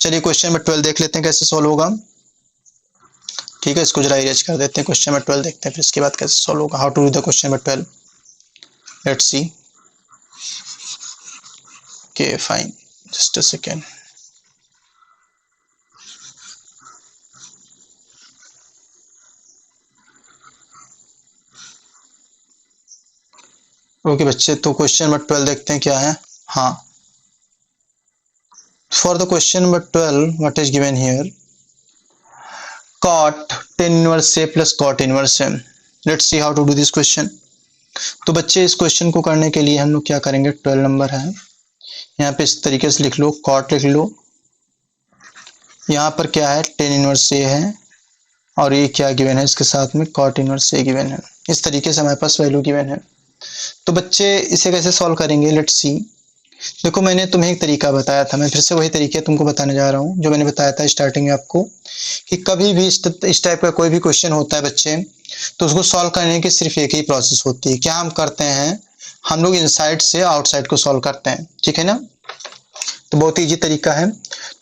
चलिए क्वेश्चन नंबर 12 देख लेते हैं कैसे सॉल्व होगा, ठीक है, इसको जरा इरेज कर देते हैं। क्वेश्चन नंबर 12 देखते हैं, फिर इसके बाद कैसे सॉल्व होगा, how to do the question number 12। Let's see, okay fine, just a second. Okay बच्चे, तो क्वेश्चन नंबर 12 देखते हैं क्या है। हाँ, for the question number 12 what is given here, cot tan inverse a plus cot inverse m। Let's see how to do this question. तो बच्चे इस क्वेश्चन को करने के लिए हम लोग क्या करेंगे, 12 नंबर है, यहाँ पे इस तरीके से लिख लो, cot लिख लो, यहाँ पर क्या है tan इनवर्स a है, और ये क्या गिवन है इसके साथ में cot इनवर्स a गिवन है। इस तरीके से हमारे पास वैल्यू गिवन है। तो बच्चे इसे कैसे सॉल्व करेंगे, लेट्स सी। देखो मैंने तुम्हें एक तरीका बताया था, मैं फिर से वही तरीके तुमको बताने जा रहा हूँ जो मैंने बताया था स्टार्टिंग में आपको, कि कभी भी इस टाइप का कोई भी क्वेश्चन होता है बच्चे, तो उसको सॉल्व करने की सिर्फ एक ही प्रोसेस होती है। क्या हम करते हैं, हम लोग इनसाइड से आउटसाइड को सॉल्व करते हैं, ठीक है ना। तो बहुत ईजी तरीका है।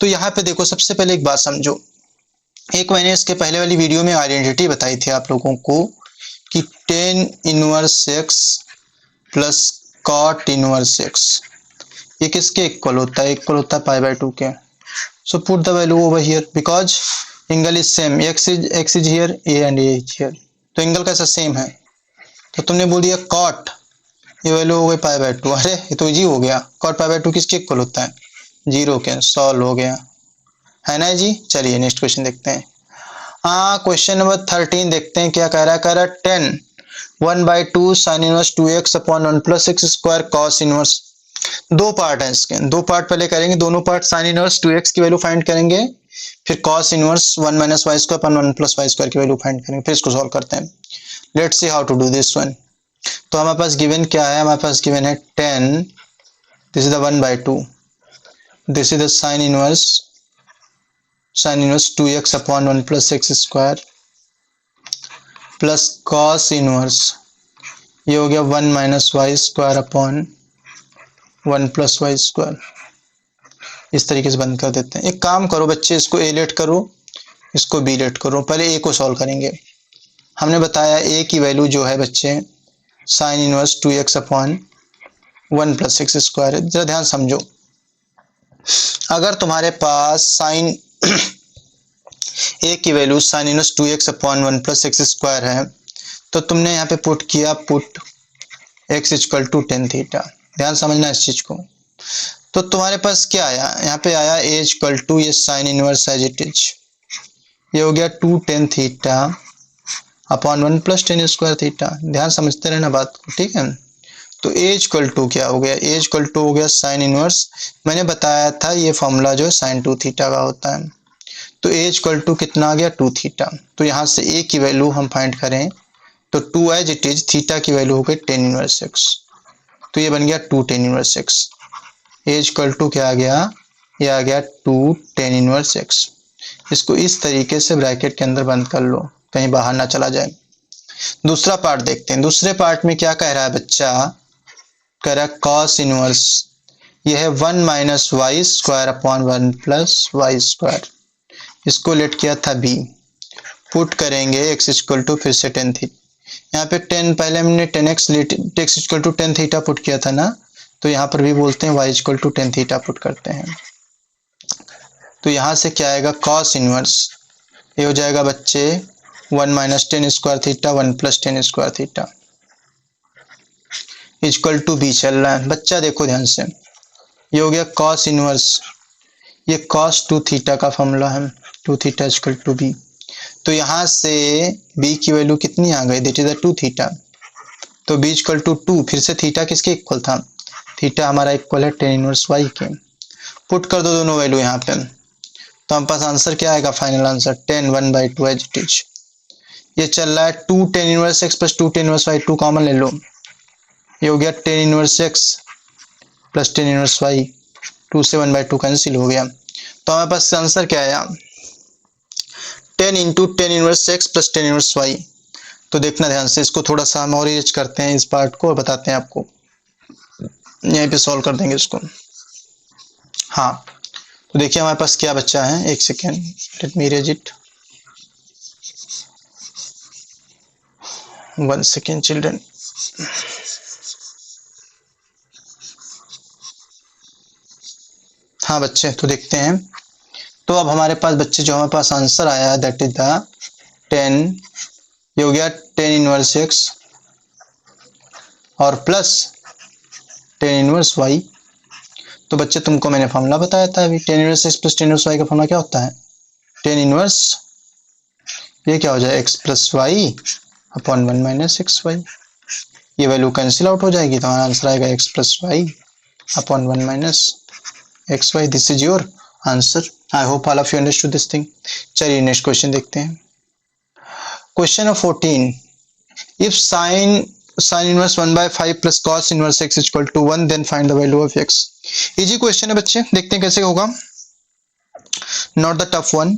तो यहाँ पे देखो सबसे पहले एक बात समझो, एक मैंने इसके पहले वाली वीडियो में आइडेंटिटी बताई थी आप लोगों को कि tan inverse x plus cot inverse x, ये किसके इक्वल होता है, इक्वल होता है π/2 के। So put the value over here because angle is same, x is here, a and a is here, तो एंगल कैसा सेम है। तो तुमने बोल दिया cot, ये वैल्यू हो गई π/2, अरे ये तो इजी हो गया, cot π/2 किसके इक्वल होता है, 0 के, सॉल्व हो गया, है ना जी। चलिए नेक्स्ट क्वेश्चन देखते हैं। हाँ, क्वेश्चन नंबर 13 देखते हैं क्या कह रहा है, कह रहा है 10 1/2 sign inverse 2x upon 1 plus x square cos inverse. दो पार्ट है इसके, दो पार्ट पहले करेंगे, दोनों पार्ट साइन इनवर्स 2x की वैल्यू फाइंड करेंगे, फिर cos inverse 1 minus y square upon 1 plus y square की वैल्यू फाइंड करेंगे, फिर इसको सॉल्व करते हैं। Let's see how to do this one. तो हमारे पास गिवन क्या है, हमारे पास गिवन है 10, this is the 1/2, this is the sine inverse 2x upon 1 plus x square plus cos inverse, ये हो गया 1 minus y square upon 1 plus y square. इस तरीके से बंद कर देते हैं। एक काम करो बच्चे, इसको a लेट करो, इसको b लेट करो, पहले a को सॉल्व करेंगे। हमने बताया a की वैल्यू जो है बच्चे sine inverse 2x upon 1 plus x square है। जरा ध्यान समझो, अगर तुम्हारे पास साइन a की value sine inverse 2x upon 1 plus x square है, तो तुमने यहाँ पे पुट किया, put x equal to tan theta. ध्यान समझना इस चीज को। तो तुम्हारे पास क्या आया, यहाँ पे आया a इक्वल टू ये sine inverse as it is, ये हो गया 2 tan theta upon 1 plus tan square theta. ध्यान समझते रहना बात को, ठीक है। तो a इक्वल टू क्या हो गया, a इक्वल टू हो गया साइन इनवर्स, मैंने बताया था ये फॉर्मूला जो है साइन 2 थीटा का होता है। तो a इक्वल टू कितना आ गया 2 थीटा। तो यहाँ से a की वैल्यू हम फाइंड करें तो 2 एज इट इज, थीटा की वैल्यू हो गई टेन इनवर्स एक्स, तो ये बन गया 2 tan inverse x. a equal to क्या आ गया, ये आ गया 2 टेन इनवर्स एक्स। इसको इस तरीके से ब्रैकेट के अंदर बंद कर लो, कहीं बाहर ना चला जाए। दूसरा पार्ट देखते हैं, दूसरे पार्ट में क्या कह रहा है बच्चा, कह रहा है कॉस इनवर्स, यह है 1 minus y square upon 1 plus y square, इसको लेट किया था b, पुट करेंगे x इक्वल टू फिर से टेन थीटा, यहाँ पे 10 पहले हमने 10x x equal to tan theta put किया था ना, तो यहाँ पर भी बोलते हैं y equal to tan theta put करते हैं। तो यहाँ से क्या आएगा कॉस इनवर्स, ये हो जाएगा बच्चे 1 minus tan square theta 1 plus tan square theta equal to b चल रहा है। बच्चा देखो ध्यान से, ये हो गया कॉस इनवर्स, ये कॉस 2 थीटा का फॉर्मूला है, 2 थीटा इक्वल टू b। तो यहाँ से b की वैल्यू कितनी आ गई, दैट इज 2 थीटा। तो b इक्वल टू 2, फिर से थीटा किसके इक्वल था, थीटा हमारा इक्वल है टेन इनवर्स y के। पुट कर दो दोनों वैल्यू यहाँ पे, तो हमारे पास आंसर क्या आएगा, final answer 10 1/2 as it is. ये चल रहा है 2 tan inverse x plus 2 tan inverse y, 2 common ले लो, ये हो गया tan inverse x plus tan inverse y, 2 से 1/2 कैंसिल हो गया। तो हमारे पास आंसर क्या आया, 10 into ten inverse x plus tan inverse y। तो देखना ध्यान से, इसको थोड़ा सा हम और यूज करते हैं इस पार्ट को और बताते हैं आपको, यहीं पे सॉल्व कर देंगे इसको। हाँ तो देखिए हमारे पास क्या बच्चा है, एक second let me erase it, 1 second children. हाँ बच्चे तो देखते हैं, तो अब हमारे पास बच्चे जो हमारे पास आंसर आया है दैट इज द 10, ये हो गया 10 इनवर्स x और प्लस 10 इनवर्स y। तो बच्चे तुमको मैंने फॉर्मूला बताया था अभी, 10 inverse x plus 10 inverse y का फॉर्मूला क्या होता है, 10 इनवर्स, ये क्या हो जाए x plus y upon 1 minus x y, ये वैल्यू कैंसिल आउट हो जाएगी, तो हमारा आंसर आएगा x plus y upon 1 minus x y. This is your answer. I hope all of you understood this thing. चलिए नेक्स्ट क्वेश्चन देखते हैं, question number 14, if sin inverse 1/5 plus cos inverse x equal to 1 then find the value of x। Easy question है बच्चे, देखते हैं कैसे होगा, not the tough one.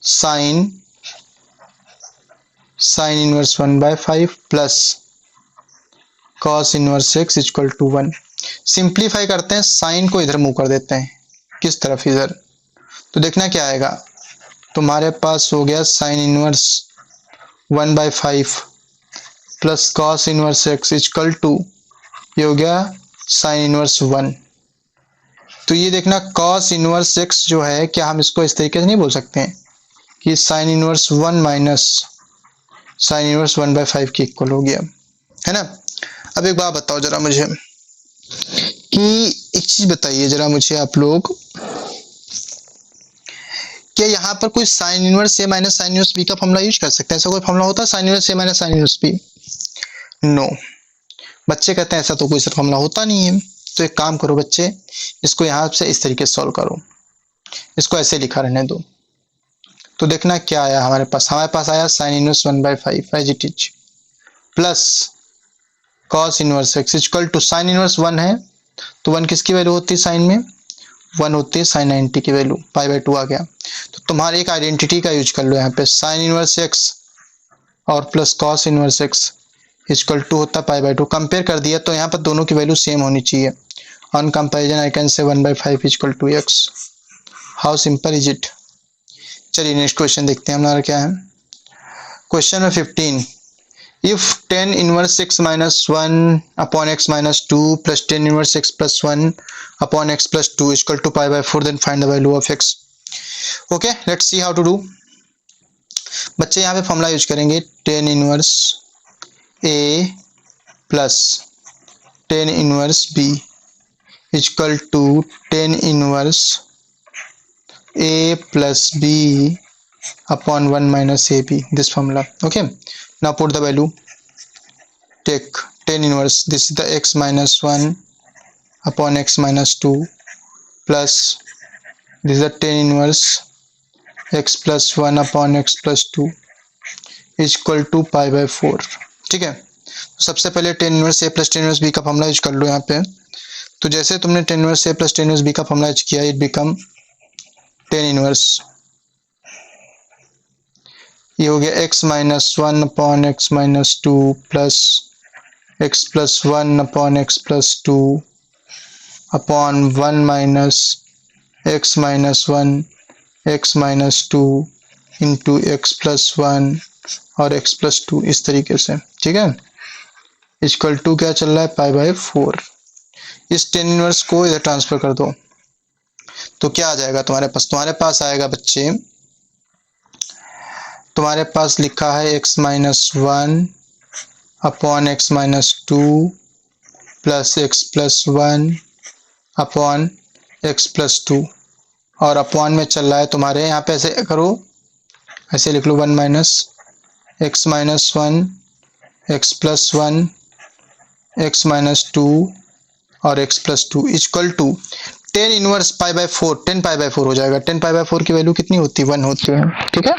sin inverse 1/5 plus cos inverse x equal to 1। Simplify करते हैं, sign को इधर मूव कर देते हैं, किस तरफ, इधर। तो देखना क्या आएगा, तुम्हारे पास हो गया sine inverse 1/5 plus cos inverse x equal to, ये हो गया साइन इनवर्स 1। तो ये देखना कॉस इनवर्स x जो है, क्या हम इसको इस तरीके से नहीं बोल सकते हैं कि sign inverse 1 minus sine inverse 1/5 के इक्वल हो गया, है ना। अब एक बात बताओ जरा मुझे, कि एक चीज बताइए जरा मुझे आप लोग, क्या यहाँ पर कोई sine inverse a minus sine inverse b का फॉर्मूला यूज कर सकते हैं, ऐसा कोई फॉर्मूला होता है sine inverse a minus sine inverse b? No. बच्चे कहते हैं ऐसा तो कोई फॉर्मूला होता नहीं है। तो एक काम करो बच्चे, इसको यहाँ से इस तरीके से सॉल्व करो, इसको ऐसे लिखा रहने दो। तो देखना क्या आया हमारे पास आया sine inverse 1/5 as it is plus cos inverse x equal to, sine inverse 1 है तो 1 किसकी वैल्यू होती है साइन में, 1 होती है साइन 90 की वैल्यू, π/2 आ गया। तो तुम्हारे एक आइडेंटिटी का यूज कर लो यहाँ पे, साइन इनवर्स x और plus cos inverse x equal to होता है π/2। कंपेयर कर दिया तो यहाँ पर दोनों की वैल्यू सेम होनी चाहिए, on comparison I can say 1/5 equal to x। How simple is it. चलिए नेक्स्ट क्वेश्चन देखते हैं हमारा क्या है, question number 15, if 10 inverse x minus 1 upon x minus 2 plus 10 inverse x plus 1 upon x plus 2 is equal to π/4 then find the value of x। okay let's see how to do। बच्चे यहाँ पे formula use करेंगे 10 inverse a plus 10 inverse b equal to tan inverse a plus b upon 1 minus ab, this formula. Okay, now put the value. Take tan inverse, this is the x minus 1 upon x minus 2 plus this is the tan inverse x plus 1 upon x plus 2 is equal to pi by 4. ठीक है, सबसे पहले tan inverse a plus tan inverse b का formula use कर लो यहाँ पे। तो जैसे तुमने tan inverse a plus tan inverse b का फॉर्मूला यूज किया, इट बिकम tan इनवर्स, ये हो गया x minus 1 upon x minus 2 plus x plus 1 upon x plus 2 upon 1 minus x minus 1 x minus 2 into x plus 1 और x plus 2, इस तरीके से। ठीक है, इक्वल टू क्या चल रहा है, पाई बाय 4। इस टेन इनवर्स को इधर ट्रांसफर कर दो तो क्या आ जाएगा तुम्हारे पास आएगा बच्चे, तुम्हारे पास लिखा है x minus 1 upon x minus 2 plus x plus 1 upon x plus 2 और अपॉन में चल रहा है तुम्हारे, यहाँ पे ऐसे करो, ऐसे लिख लो 1 minus x minus 1 x plus 1 x minus 2 और x plus 2 equal to tan inverse pi by 4, 10 pi by 4 हो जाएगा। 10 पाई बाय 4 की वैल्यू कितनी होती है, 1 होती है। ठीक है,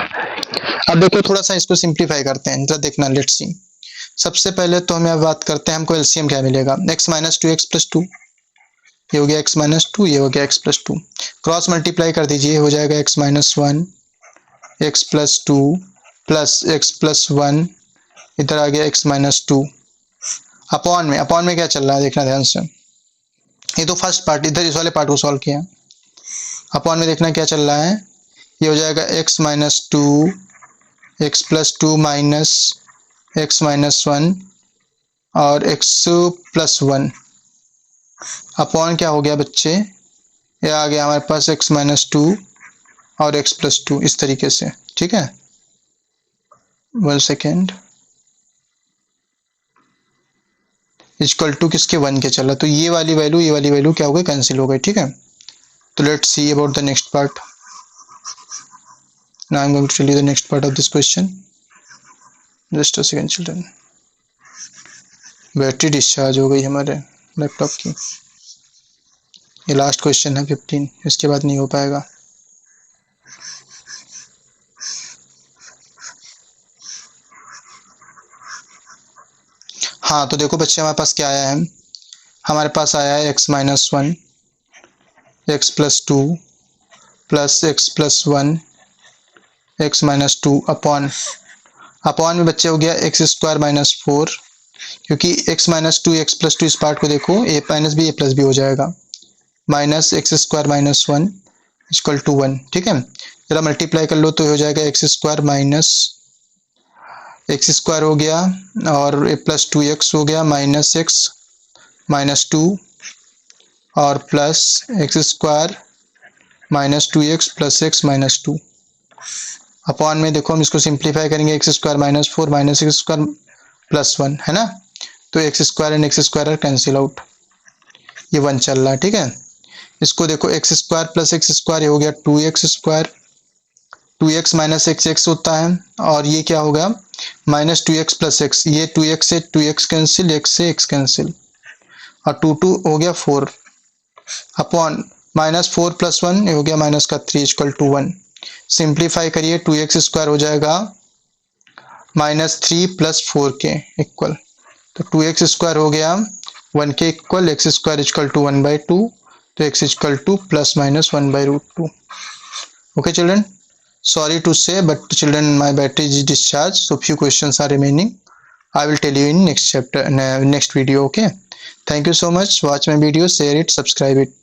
अब देखो थोड़ा सा इसको सिंप्लीफाई करते हैं, जरा देखना, लेट्स सी। सबसे पहले तो हम यहाँ बात करते हैं, हमको एलसीएम क्या मिलेगा, x माइनस 2 x प्लस 2, ये हो गया x माइनस 2, ये हो गया x प्लस 2, क्रॉस मल्टीप्लाई कर दीजिए, हो जाएगा x minus 1 x plus 2 plus x plus 1, इधर आ गया x माइनस 2 अपॉन में क्या चल रहा है देखना ध्यान से, ये तो फर्स्ट पार्ट, इधर इस वाले पार्ट को सॉल्व किया, अपॉन में देखना क्या चल रहा है, ये हो जाएगा x minus 2 x plus 2 minus x minus 1 और x प्लस 1 अपॉन क्या हो गया बच्चे, ये आ गया हमारे पास x माइनस 2 और x प्लस 2, इस तरीके से। ठीक है, 1 सेकेंड, इक्वल टू किसके, 1 के चला, तो ये वाली वैल्यू क्या हो गई, कैंसिल हो गई। ठीक है, तो let's see about the next part. Now I am going to tell you the next part of this question, just a second children. Battery discharge हो गई हमारे लैपटॉप की, ये लास्ट क्वेश्चन है 15, इसके बाद नहीं हो पाएगा। हाँ, तो देखो बच्चे हमारे पास क्या आया है, हमारे पास आया है x minus 1 x plus 2 plus x plus 1 x minus 2 upon में बच्चे हो गया x स्क्वायर माइनस 4, क्योंकि x माइनस 2 x प्लस 2, इस पार्ट को देखो a minus b a plus b हो जाएगा, minus x square minus 1 equal to 1। ठीक है, जरा मल्टीप्लाई कर लो तो हो जाएगा x square minus x square हो गया और a प्लस 2x हो गया माइनस x माइनस 2 और plus x square minus 2x plus x minus 2 upon में देखो हम इसको सिंप्लीफाई करेंगे, x square minus 4 minus x square plus 1 है ना, तो x square and x square cancel out, ये 1 चल रहा है। ठीक है, इसको देखो x square plus x square, ये हो गया 2x square, 2x minus x होता है और ये क्या होगा माइनस 2x प्लस x, ये 2x से 2x कैंसिल, x से x कैंसिल और 2 हो गया 4 अपॉन माइनस 4 प्लस 1, ये हो गया माइनस का 3 इक्वल टू 1। सिंप्लीफाई करिए, 2x स्क्वायर हो जाएगा माइनस 3 प्लस 4 के इक्वल, तो 2x स्क्वायर हो गया 1 के इक्वल, x स्क्वायर इक्वल टू 1/2, तो x इक्वल टू plus minus 1/√2। Okay children, sorry to say but children my battery is discharged, so few questions are remaining. I will tell you in next chapter, next video. Okay, thank you so much, watch my video, share it, subscribe it.